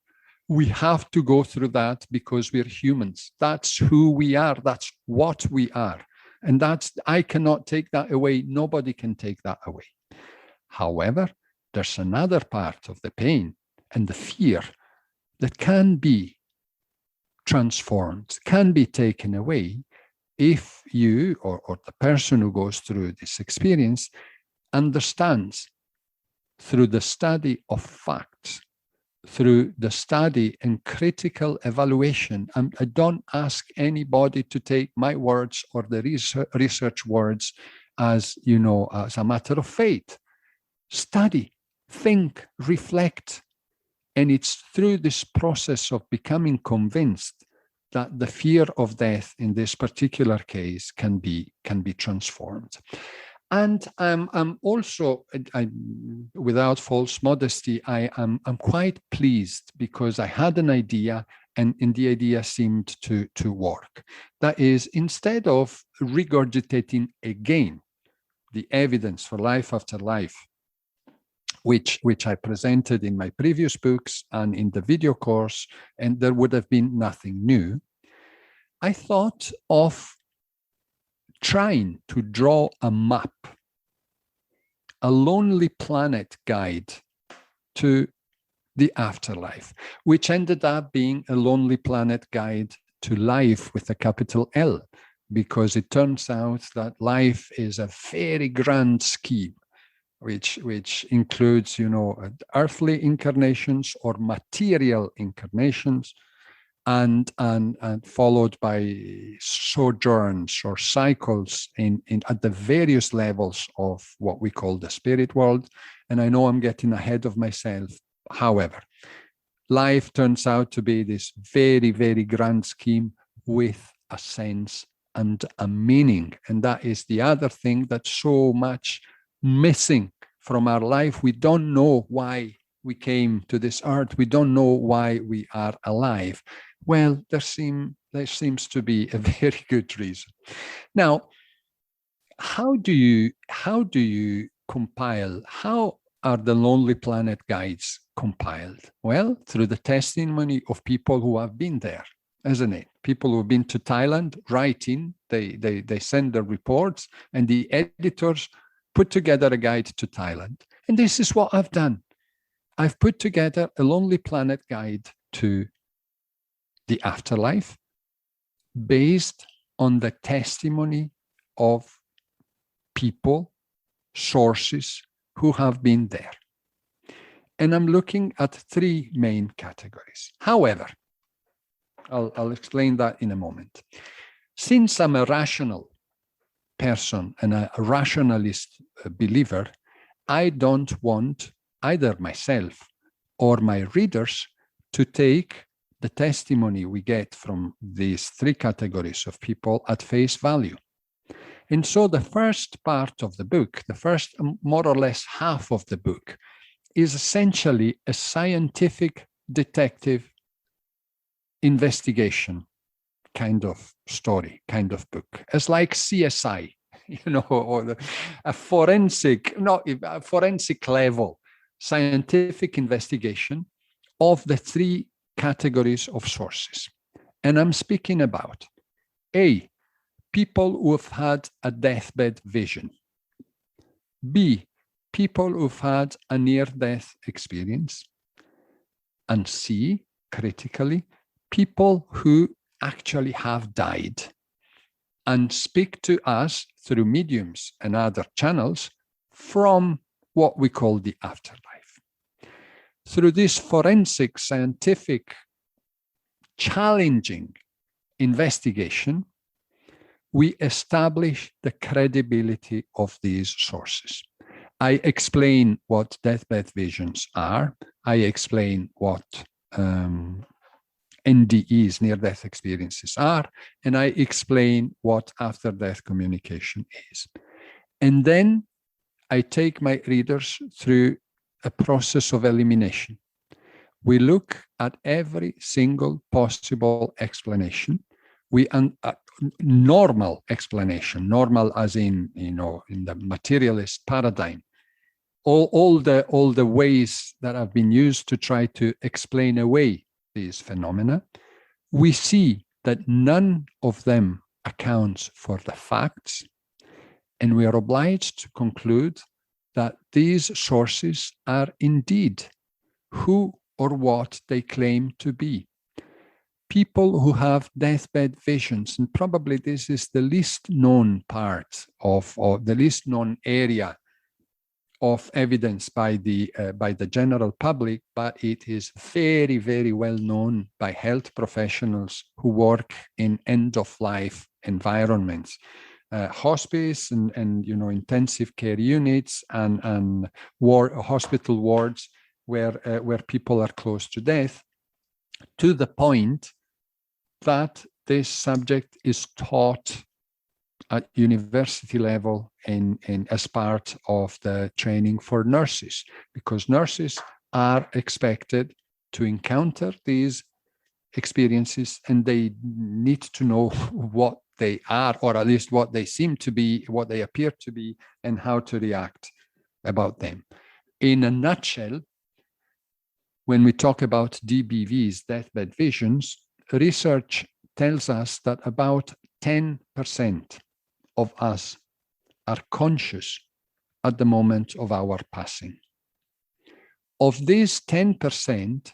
S4: We have to go through that because we're humans. That's who we are. That's what we are. And I cannot take that away. Nobody can take that away. However, there's another part of the pain and the fear that can be transformed, can be taken away if you or the person who goes through this experience understands through the study of facts, through the study and critical evaluation. I don't ask anybody to take my words or the research words as a matter of faith. Study, think, reflect. And it's through this process of becoming convinced that the fear of death in this particular case can be transformed. And I'm also, without false modesty, I'm quite pleased because I had an idea, and the idea seemed to work. That is, instead of regurgitating again the evidence for life after life, which I presented in my previous books and in the video course, and there would have been nothing new, I thought of trying to draw a map, a Lonely Planet guide to the afterlife, which ended up being a Lonely Planet guide to life with a capital L, because it turns out that life is a very grand scheme, which includes, earthly incarnations or material incarnations, and followed by sojourns or cycles at the various levels of what we call the spirit world. And I know I'm getting ahead of myself. However, life turns out to be this very, very grand scheme with a sense and a meaning. And that is the other thing that's so much missing from our life. We don't know why we came to this earth. We don't know why we are alive. Well, there seems to be a very good reason. Now, how do you compile? How are the Lonely Planet guides compiled? Well, through the testimony of people who have been there, isn't it? People who have been to Thailand, writing, they send their reports, and the editors put together a guide to Thailand. And this is what I've done. I've put together a Lonely Planet guide to the afterlife based on the testimony of people, sources who have been there. And I'm looking at three main categories. However, I'll explain that in a moment. Since I'm a rational person and a rationalist believer, I don't want either myself or my readers to take the testimony we get from these three categories of people at face value. And so the first part of the book, the first more or less half of the book, is essentially a scientific detective investigation kind of story, kind of book. It's like CSI, or a forensic level scientific investigation of the three categories of sources. And I'm speaking about A, people who have had a deathbed vision. B, people who've had a near-death experience. And C, critically, people who actually have died and speak to us through mediums and other channels from what we call the afterlife. Through this forensic, scientific, challenging investigation, we establish the credibility of these sources. I explain what deathbed visions are. I explain what NDEs, near-death experiences, are, and I explain what after-death communication is. And then I take my readers through a process of elimination. We look at every single possible explanation. Normal explanation, normal as in, in the materialist paradigm. All the ways that have been used to try to explain away these phenomena, we see that none of them accounts for the facts, and we are obliged to conclude that these sources are indeed who or what they claim to be. People who have deathbed visions, and probably this is the least known part of the least known area of evidence by the general public, but it is very, very well known by health professionals who work in end-of-life environments, hospice and intensive care units and hospital wards where people are close to death, to the point that this subject is taught at university level as part of the training for nurses, because nurses are expected to encounter these experiences and they need to know what they are, or at least what they seem to be, what they appear to be, and how to react about them. In a nutshell, when we talk about DBVs, deathbed visions, research tells us that about 10% of us are conscious at the moment of our passing. Of these 10%,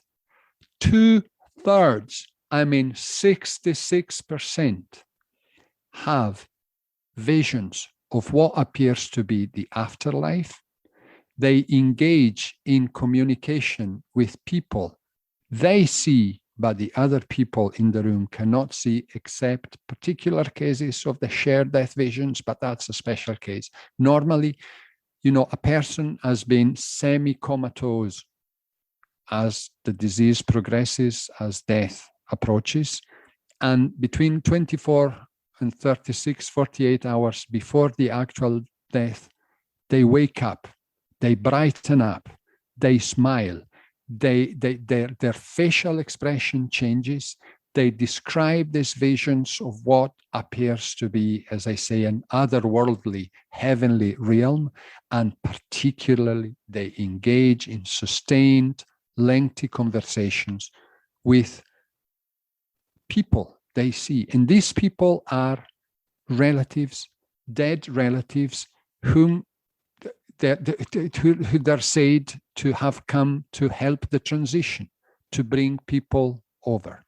S4: 2/3, 66%, have visions of what appears to be the afterlife. They engage in communication with people they see, but the other people in the room cannot see, except particular cases of the shared death visions, but that's a special case. Normally, a person has been semi-comatose as the disease progresses, as death approaches, and between 24 and 36, 48 hours before the actual death, they wake up, they brighten up, they smile, their facial expression changes. They describe these visions of what appears to be, as I say, an otherworldly, heavenly realm, and particularly they engage in sustained, lengthy conversations with people they see. And these people are relatives, dead relatives, whom they're said to have come to help the transition, to bring people over.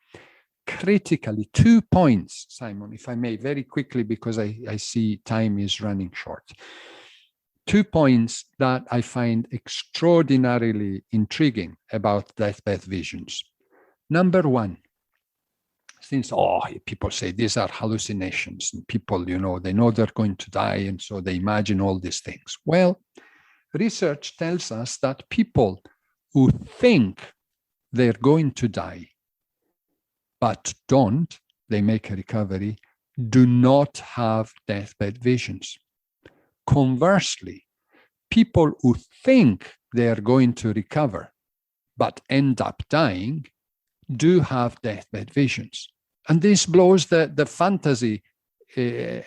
S4: Critically, 2 points, Simon, if I may, very quickly, because I see time is running short. 2 points that I find extraordinarily intriguing about deathbed visions. Number one, since people say these are hallucinations, and people, they know they're going to die, and so they imagine all these things. Well, research tells us that people who think they're going to die but don't, they make a recovery, do not have deathbed visions. Conversely, people who think they're going to recover but end up dying do have deathbed visions. And this blows the fantasy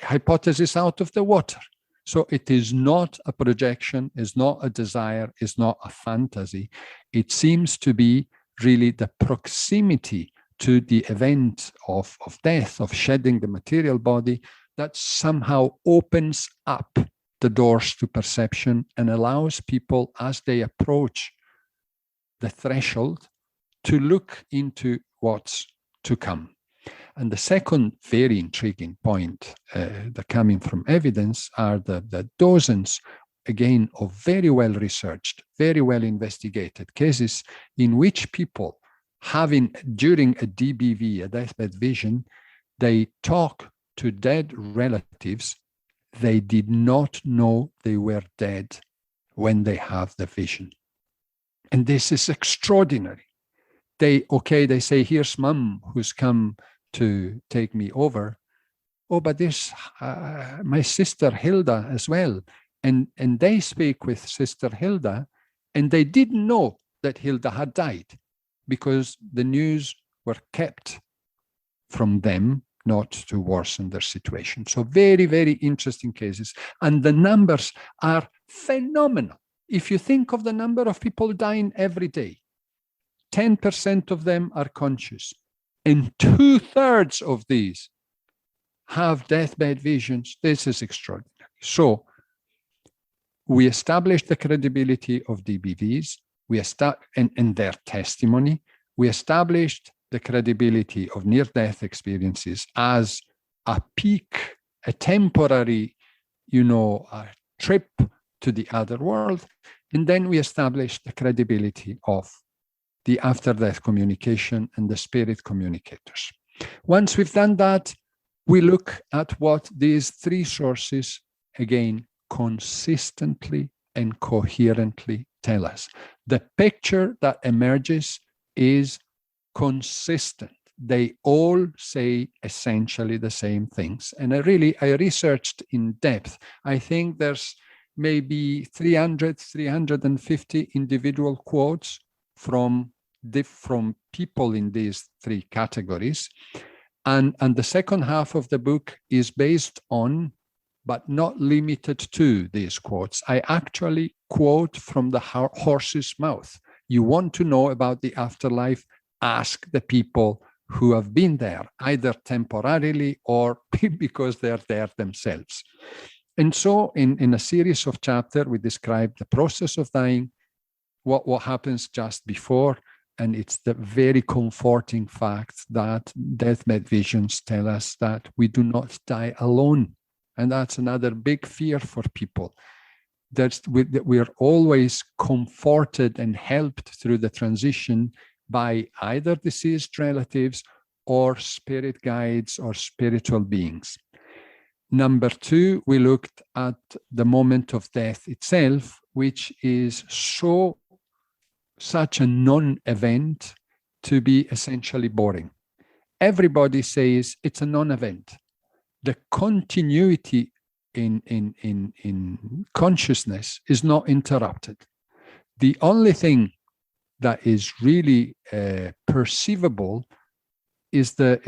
S4: hypothesis out of the water. So it is not a projection, it's not a desire, it's not a fantasy. It seems to be really the proximity to the event of death, of shedding the material body, that somehow opens up the doors to perception and allows people, as they approach the threshold, to look into what's to come. And the second very intriguing point that coming from evidence are the dozens, again, of very well researched, very well investigated cases in which people having, during a DBV, a deathbed vision, they talk to dead relatives. They did not know they were dead when they have the vision. And this is extraordinary. They say, here's mom who's come to take me over. Oh, but there's my sister Hilda as well. And they speak with Sister Hilda, and they didn't know that Hilda had died because the news were kept from them, not to worsen their situation. So very, very interesting cases. And the numbers are phenomenal. If you think of the number of people dying every day, 10% of them are conscious. And 2/3 of these have deathbed visions. This is extraordinary. So we established the credibility of DBVs. And their testimony. We established the credibility of near-death experiences as a peak, a temporary, a trip to the other world. And then we established the credibility of the after-death communication and the spirit communicators. Once we've done that, we look at what these three sources, again, consistently and coherently tell us. The picture that emerges is consistent. They all say essentially the same things. And I researched in depth. I think there's maybe 300, 350 individual quotes from people in these three categories. And the second half of the book is based on, but not limited to, these quotes. I actually quote from the horse's mouth. You want to know about the afterlife? Ask the people who have been there, either temporarily or because they're there themselves. And so in a series of chapters, we describe the process of dying, what happens just before, and it's the very comforting fact that deathbed visions tell us that we do not die alone. And that's another big fear for people. We're always comforted and helped through the transition by either deceased relatives or spirit guides or spiritual beings. Number two, we looked at the moment of death itself, which is such a non-event to be essentially boring. Everybody says it's a non-event. the continuity in consciousness is not interrupted. The only thing that is really perceivable is the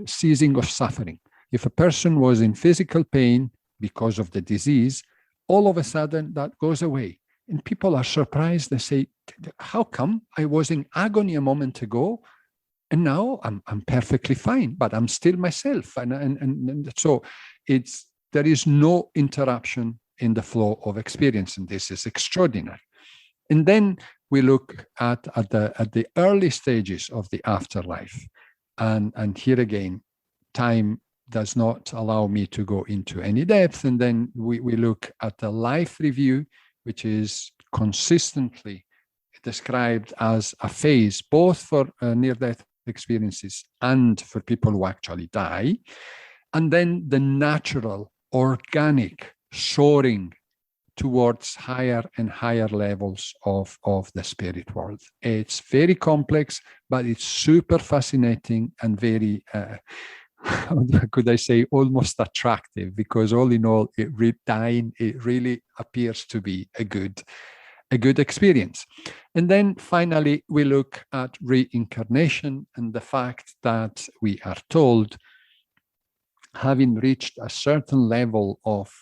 S4: ceasing of suffering. If a person was in physical pain because of the disease, all of a sudden that goes away. And people are surprised. They say, how come I was in agony a moment ago and now I'm perfectly fine, but I'm still myself. And so there is no interruption in the flow of experience, and this is extraordinary. And then we look at the early stages of the afterlife. And here again, time does not allow me to go into any depth. And then we look at the life review, which is consistently described as a phase, both for near-death experiences and for people who actually die. And then the natural, organic soaring towards higher and higher levels of the spirit world. It's very complex, but it's super fascinating and very, how could I say, almost attractive, because all in all, dying, it really appears to be a good experience. And then finally, we look at reincarnation and the fact that we are told, having reached a certain level of,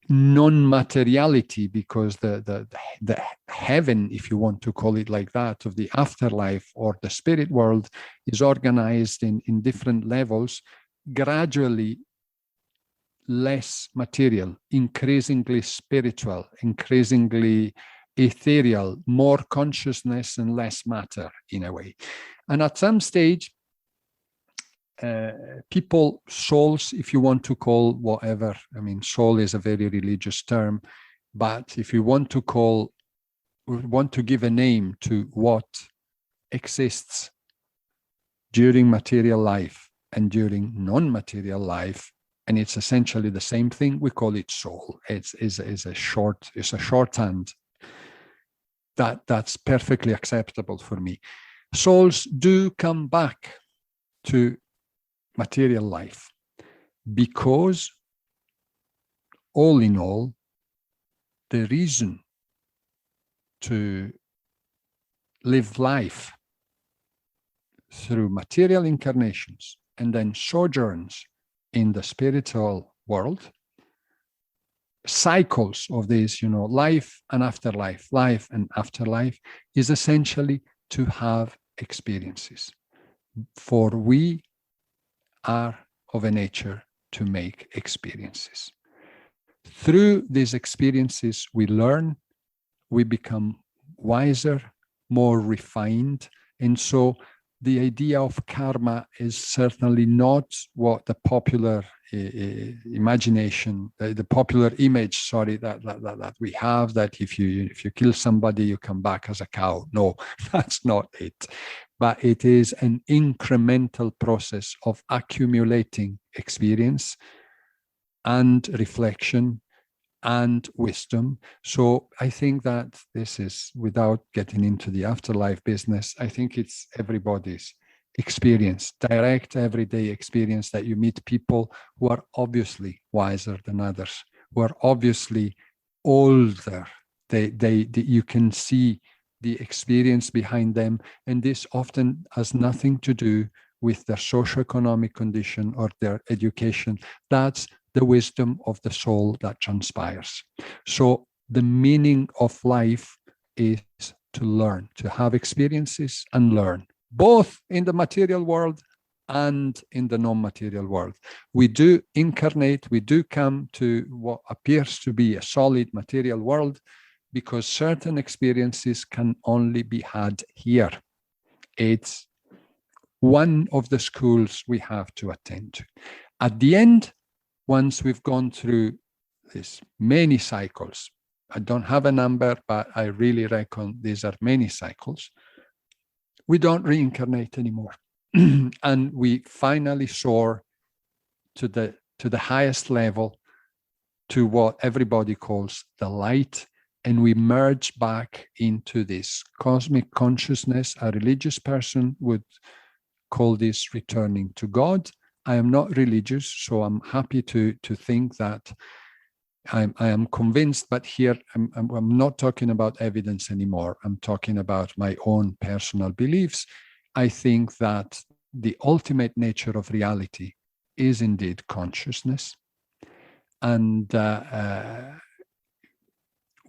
S4: non-materiality, because the heaven, if you want to call it like that, of the afterlife or the spirit world is organized in different levels, gradually less material, increasingly spiritual, increasingly ethereal, more consciousness and less matter in a way. And at some stage, people, souls, if you want to call whatever, I mean, soul is a very religious term, but if you want to give a name to what exists during material life and during non-material life, and it's essentially the same thing, we call it soul. It's a shorthand that's perfectly acceptable for me. Souls do come back to material life because, all in all, the reason to live life through material incarnations and then sojourns in the spiritual world, cycles of this, life and afterlife, life and afterlife, is essentially to have experiences. For we are of a nature to make experiences. Through these experiences, we learn, we become wiser, more refined. And so the idea of karma is certainly not what the popular imagination, the popular image, that we have, that if you kill somebody, you come back as a cow. No, that's not it. But it is an incremental process of accumulating experience and reflection and wisdom. So I think that this is, without getting into the afterlife business, I think it's everybody's experience, direct everyday experience, that you meet people who are obviously wiser than others, who are obviously older. You can see the experience behind them, and this often has nothing to do with their socioeconomic condition or their education. That's the wisdom of the soul that transpires. So the meaning of life is to learn, to have experiences and learn, both in the material world and in the non-material world. We do incarnate, we do come to what appears to be a solid material world, because certain experiences can only be had here. It's one of the schools we have to attend to. At the end, once we've gone through these many cycles, I don't have a number, but I really reckon these are many cycles, we don't reincarnate anymore. And we finally soar to the highest level, to what everybody calls the light, and we merge back into this cosmic consciousness. A religious person would call this returning to God. I am not religious, so I'm happy to think that I am convinced, but here I'm not talking about evidence anymore. I'm talking about my own personal beliefs. I think that the ultimate nature of reality is indeed consciousness. And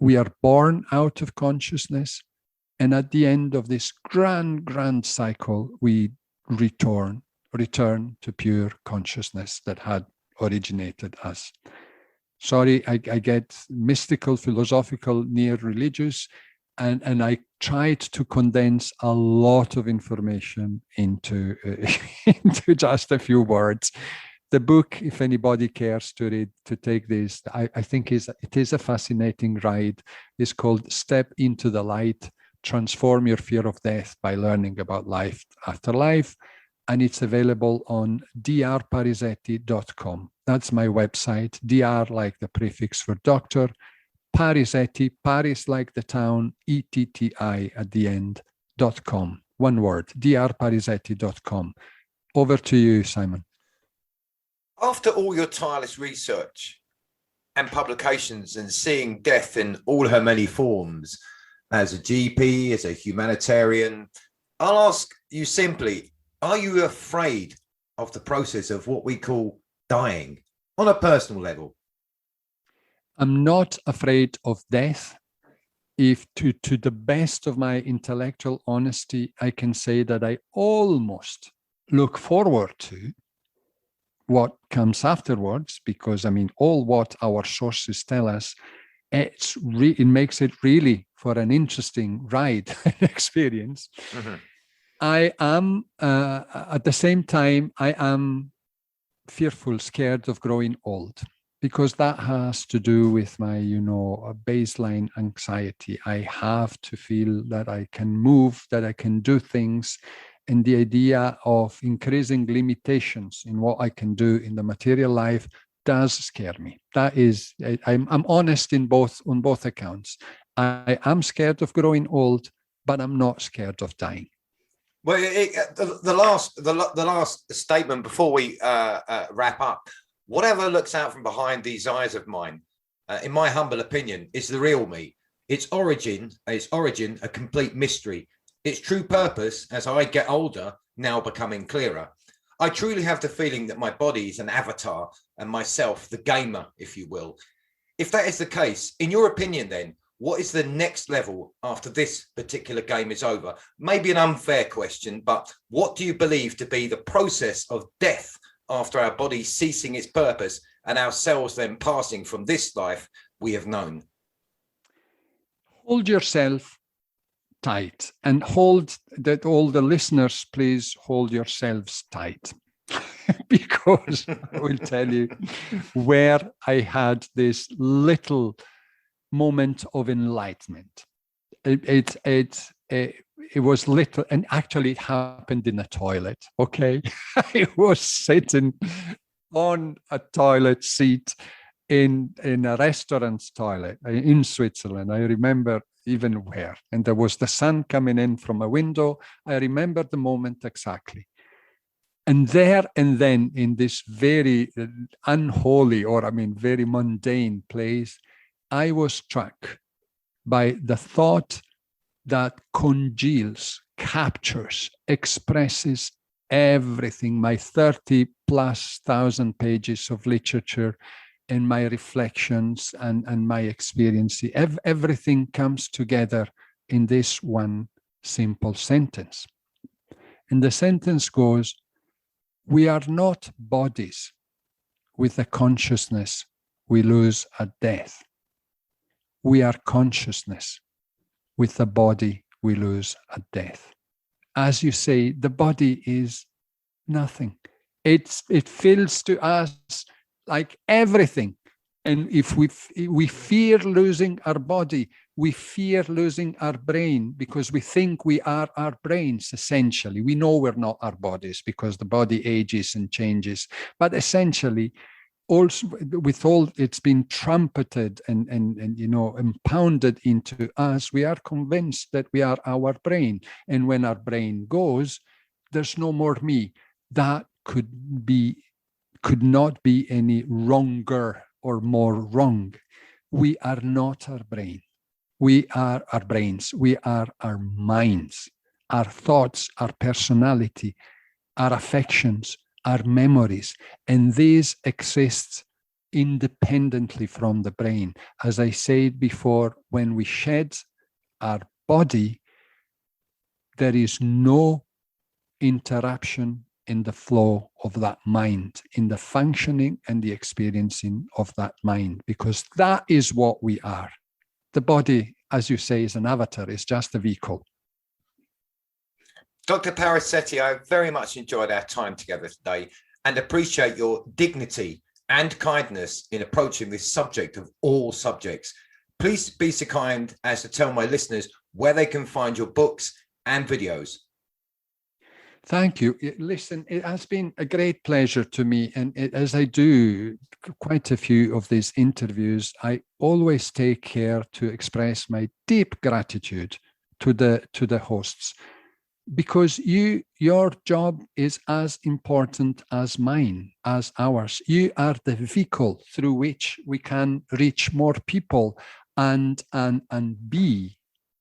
S4: we are born out of consciousness. And at the end of this grand cycle, we return to pure consciousness that had originated us. Sorry, I get mystical, philosophical, near religious, and I tried to condense a lot of information into just a few words. The book, if anybody cares to read, to take this, I think it is a fascinating ride. It's called Step into the Light, Transform Your Fear of Death by Learning About Life After Life. And it's available on drparisetti.com. That's my website, dr like the prefix for doctor, Parisetti, Paris like the town, ETTI at the end, .com. One word, drparisetti.com. Over to you, Simon.
S3: After all your tireless research and publications and seeing death in all her many forms, as a GP, as a humanitarian, I'll ask you simply, are you afraid of the process of what we call dying on a personal level?
S4: I'm not afraid of death. If to the best of my intellectual honesty, I can say that I almost look forward to what comes afterwards, because I mean, all what our sources tell us, it makes it really for an interesting ride experience. Mm-hmm. I am, at the same time, I am fearful, scared of growing old, because that has to do with my, baseline anxiety. I have to feel that I can move, that I can do things, and the idea of increasing limitations in what I can do in the material life does scare me. That is, I'm honest on both accounts. I am scared of growing old, but I'm not scared of dying.
S3: Well, the last statement before we wrap up, whatever looks out from behind these eyes of mine, in my humble opinion, is the real me. Its origin, a complete mystery. Its true purpose, as I get older, now becoming clearer. I truly have the feeling that my body is an avatar and myself the gamer, if you will. If that is the case, in your opinion then, what is the next level after this particular game is over? Maybe an unfair question, but what do you believe to be the process of death after our body ceasing its purpose and ourselves then passing from this life we have known?
S4: Hold yourself tight, and hold that all the listeners, please hold yourselves tight. Because I will tell you where I had this little moment of enlightenment. It was little, and actually it happened in a toilet. Okay, I was sitting on a toilet seat in a restaurant's toilet in Switzerland. I remember even where, and there was the sun coming in from a window. I remember the moment exactly. And there and then, in this very unholy, very mundane place, I was struck by the thought that congeals, captures, expresses everything, my 30,000+ pages of literature and my reflections and my experience. Everything comes together in this one simple sentence. And the sentence goes, we are not bodies with a consciousness we lose at death. We are consciousness with a body we lose at death. As you say, the body is nothing. It feels to us like everything. And if we fear losing our body, we fear losing our brain, because we think we are our brains, essentially. We know we're not our bodies because the body ages and changes. But essentially, also with all it's been trumpeted and impounded into us, we are convinced that we are our brain. And when our brain goes, there's no more me. That could not be any wronger or more wrong. We are not our brain. We are our brains. We are our minds, our thoughts, our personality, our affections, our memories, and these exist independently from the brain. As I said before, when we shed our body, there is no interruption in the flow of that mind, in the functioning and the experiencing of that mind, because that is what we are. The body, as you say, is an avatar, is just a vehicle.
S3: Dr. Parisetti, I very much enjoyed our time together today and appreciate your dignity and kindness in approaching this subject of all subjects. Please be so kind as to tell my listeners where they can find your books and videos.
S4: Thank you. Listen, it has been a great pleasure to me. And as I do quite a few of these interviews, I always take care to express my deep gratitude to the hosts, because your job is as important as mine, as ours. You are the vehicle through which we can reach more people and be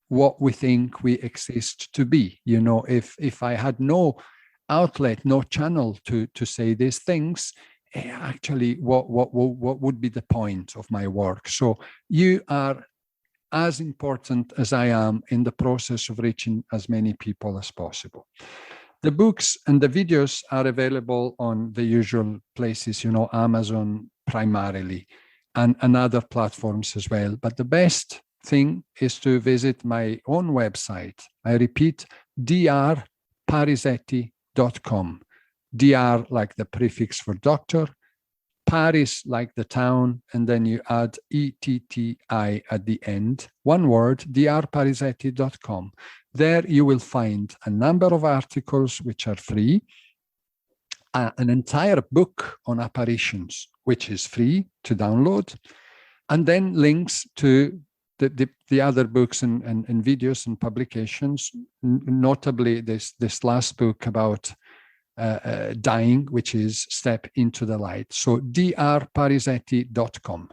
S4: what we think we exist to be. You know, if I had no outlet, no channel to say these things, actually, what would be the point of my work? So you are as important as I am in the process of reaching as many people as possible. The books and the videos are available on the usual places, you know, Amazon primarily, and other platforms as well. But the best thing is to visit my own website. I repeat, drparisetti.com. Dr like the prefix for doctor, Paris like the town, and then you add ETTI at the end. One word, drparisetti.com. There you will find a number of articles which are free, an entire book on apparitions, which is free to download, and then links to the other books and videos and publications, notably this last book about dying, which is Step into the Light. So drparisetti.com.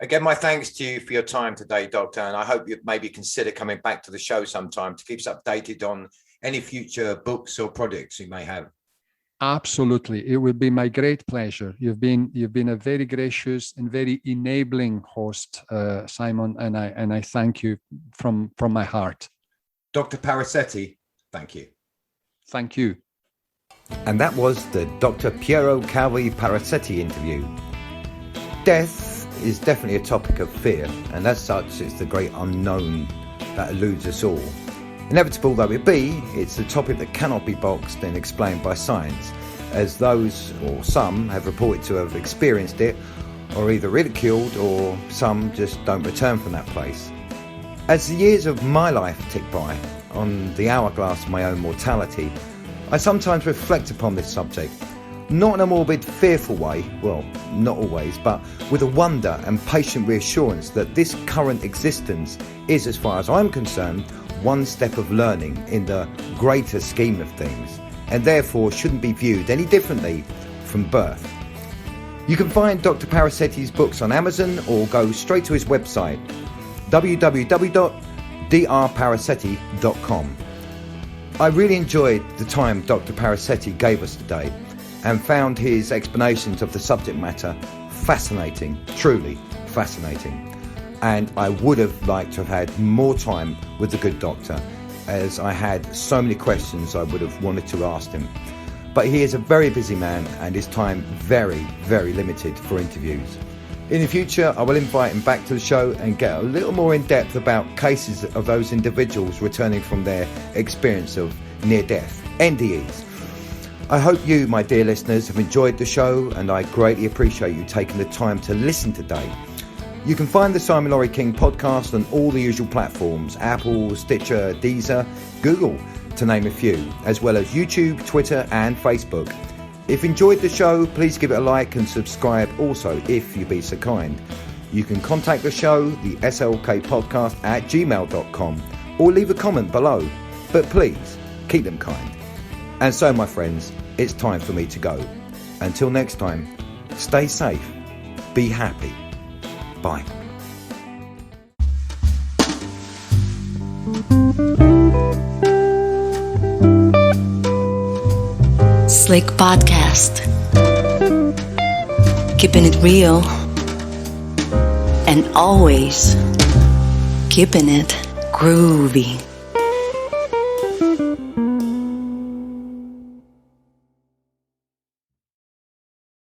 S3: Again, my thanks to you for your time today, Doctor, and I hope you'd maybe consider coming back to the show sometime to keep us updated on any future books or projects you may have.
S4: Absolutely. It will be my great pleasure. You've been a very gracious and very enabling host, Simon, and I thank you from my heart.
S3: Dr. Parisetti, thank you.
S4: Thank you.
S3: And that was the Dr. Piero Calvi Parisetti interview. Death is definitely a topic of fear, and as such, it's the great unknown that eludes us all. Inevitable though it be, it's a topic that cannot be boxed and explained by science, as those, or some, have reported to have experienced it, or either ridiculed, or some just don't return from that place. As the years of my life tick by, on the hourglass of my own mortality, I sometimes reflect upon this subject, not in a morbid, fearful way, well, not always, but with a wonder and patient reassurance that this current existence is, as far as I'm concerned, one step of learning in the greater scheme of things, and therefore shouldn't be viewed any differently from birth. You can find Dr. Parisetti's books on Amazon or go straight to his website, www.drparisetti.com. I really enjoyed the time Dr. Parisetti gave us today and found his explanations of the subject matter fascinating, truly fascinating. And I would have liked to have had more time with the good doctor, as I had so many questions I would have wanted to ask him. But he is a very busy man and his time very, very limited for interviews. In the future, I will invite him back to the show and get a little more in depth about cases of those individuals returning from their experience of near-death, NDEs. I hope you, my dear listeners, have enjoyed the show, and I greatly appreciate you taking the time to listen today. You can find the Simon Laurie King podcast on all the usual platforms, Apple, Stitcher, Deezer, Google, to name a few, as well as YouTube, Twitter and Facebook. If you enjoyed the show, please give it a like and subscribe also, if you be so kind. You can contact the show, the slkpodcast@gmail.com, or leave a comment below. But please, keep them kind. And so, my friends, it's time for me to go. Until next time, stay safe, be happy. Bye.
S6: Slick Podcast. Keeping it real and always keeping it groovy.